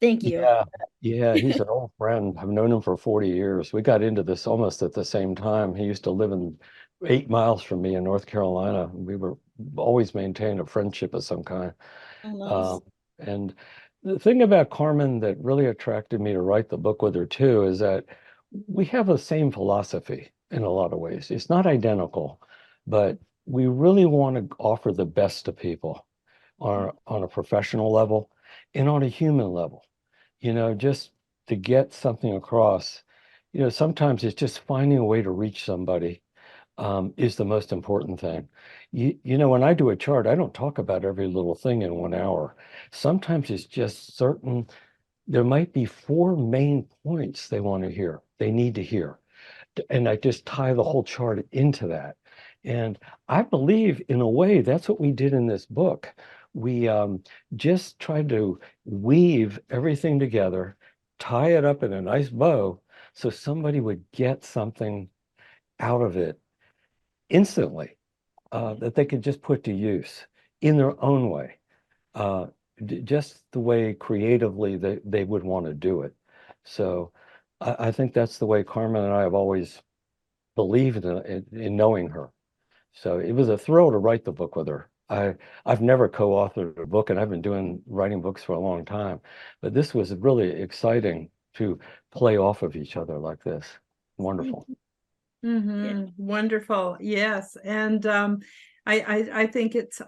Speaker 3: thank you.
Speaker 2: Yeah, yeah, he's an old friend. I've known him for 40 years. We got into this almost at the same time. He used to live in 8 miles from me in North Carolina. We were always maintained a friendship of some kind.
Speaker 3: Oh, nice.
Speaker 2: Um, and the thing about Carmen that really attracted me to write the book with her too is that we have the same philosophy in a lot of ways. It's not identical, but we really want to offer the best to people on a professional level and on a human level. Just to get something across. Sometimes it's just finding a way to reach somebody is the most important thing. When I do a chart, I don't talk about every little thing in 1 hour. Sometimes it's just there might be four main points they need to hear. And I just tie the whole chart into that. And I believe, in a way, that's what we did in this book. We just tried to weave everything together, tie it up in a nice bow, so somebody would get something out of it instantly, that they could just put to use in their own way, just the way creatively they would want to do it. So I think that's the way Carmen and I have always believed in knowing her. So it was a thrill to write the book with her. I've never co-authored a book, and I've been writing books for a long time, but this was really exciting to play off of each other like this. Wonderful.
Speaker 1: Mm-hmm. Wonderful. Yes. And I think it's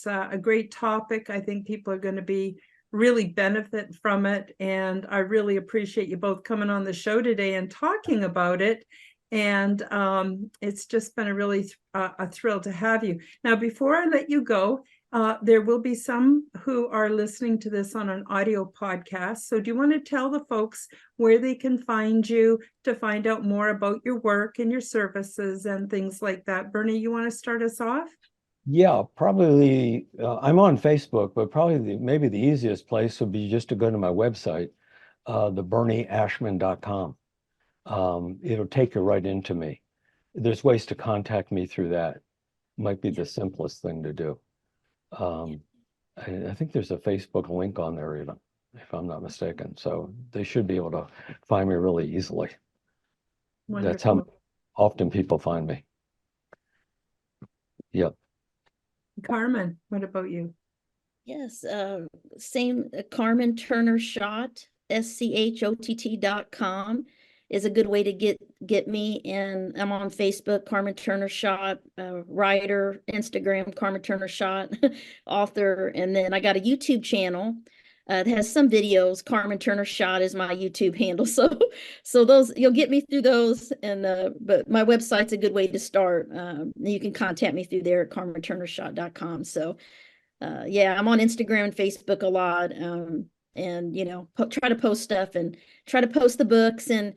Speaker 1: a great topic. I think people are going to be really benefit from it. And I really appreciate you both coming on the show today and talking about it. And it's just been a really a thrill to have you. Now, before I let you go, there will be some who are listening to this on an audio podcast. So do you want to tell the folks where they can find you to find out more about your work and your services and things like that? Bernie, you want to start us off?
Speaker 2: Yeah, probably. I'm on Facebook, but probably maybe the easiest place would be just to go to my website, thebernieashman.com. It'll take you right into me. There's ways to contact me through that. Might be the simplest thing to do. I think there's a Facebook link on there, even, if I'm not mistaken. So they should be able to find me really easily.
Speaker 1: Wonderful.
Speaker 2: That's how often people find me. Yep.
Speaker 1: Carmen, what about you?
Speaker 3: Yes, same, Carmen Turner-Schott, SCHOTT.com is a good way to get me. And I'm on Facebook, Carmen Turner-Schott, writer, Instagram, Carmen Turner-Schott, author. And then I got a YouTube channel that has some videos. Carmen Turner-Schott is my YouTube handle. So those, you'll get me through those. And but my website's a good way to start. You can contact me through there at carmenturnerschott.com. So yeah, I'm on Instagram and Facebook a lot, and try to post stuff and try to post the books and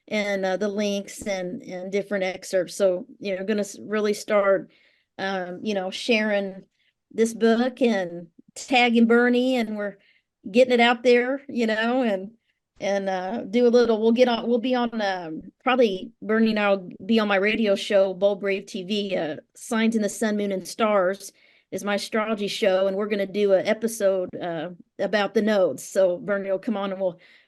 Speaker 3: the links and different excerpts. So going to really start sharing this book and tagging Bernie, and we're getting it out there, and do a little. We'll be on probably Bernie and I'll be on my radio show, Bold Brave TV, Signs in the Sun, Moon, and Stars is my astrology show, and we're going to do an episode about the nodes. So Bernie will come on and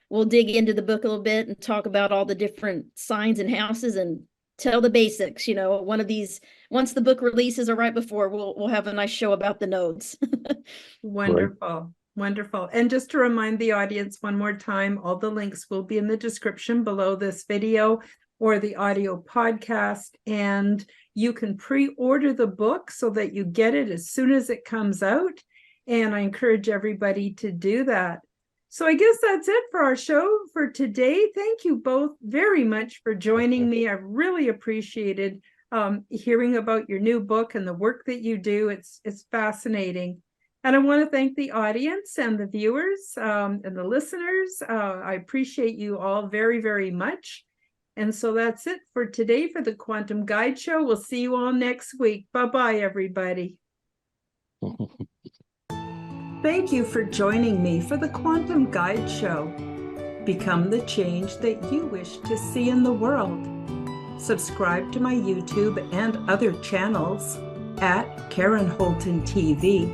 Speaker 3: we'll dig into the book a little bit and talk about all the different signs and houses and tell the basics. One of these, once the book releases or right before, we'll have a nice show about the nodes.
Speaker 1: Wonderful. Wonderful. And just to remind the audience one more time, all the links will be in the description below this video or the audio podcast, and you can pre-order the book so that you get it as soon as it comes out. And I encourage everybody to do that. So I guess that's it for our show for today. Thank you both very much for joining me. I really appreciated hearing about your new book and the work that you do. It's fascinating. And I want to thank the audience and the viewers and the listeners. I appreciate you all very, very much. And so that's it for today for the Quantum Guide Show. We'll see you all next week. Bye-bye, everybody. Thank you for joining me for the Quantum Guide Show. Become the change that you wish to see in the world. Subscribe to my YouTube and other channels at Karen Holton TV.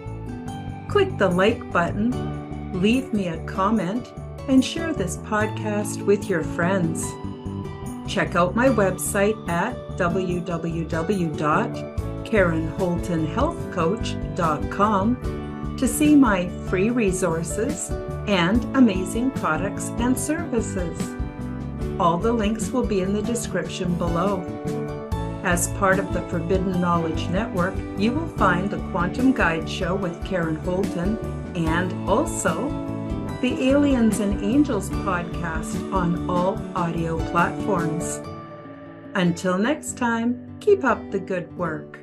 Speaker 1: Click the like button, leave me a comment, and share this podcast with your friends. Check out my website at www.karenholtonhealthcoach.com to see my free resources and amazing products and services. All the links will be in the description below. As part of the Forbidden Knowledge Network, you will find the Quantum Guide Show with Karen Holton and also the Aliens and Angels podcast on all audio platforms. Until next time, keep up the good work.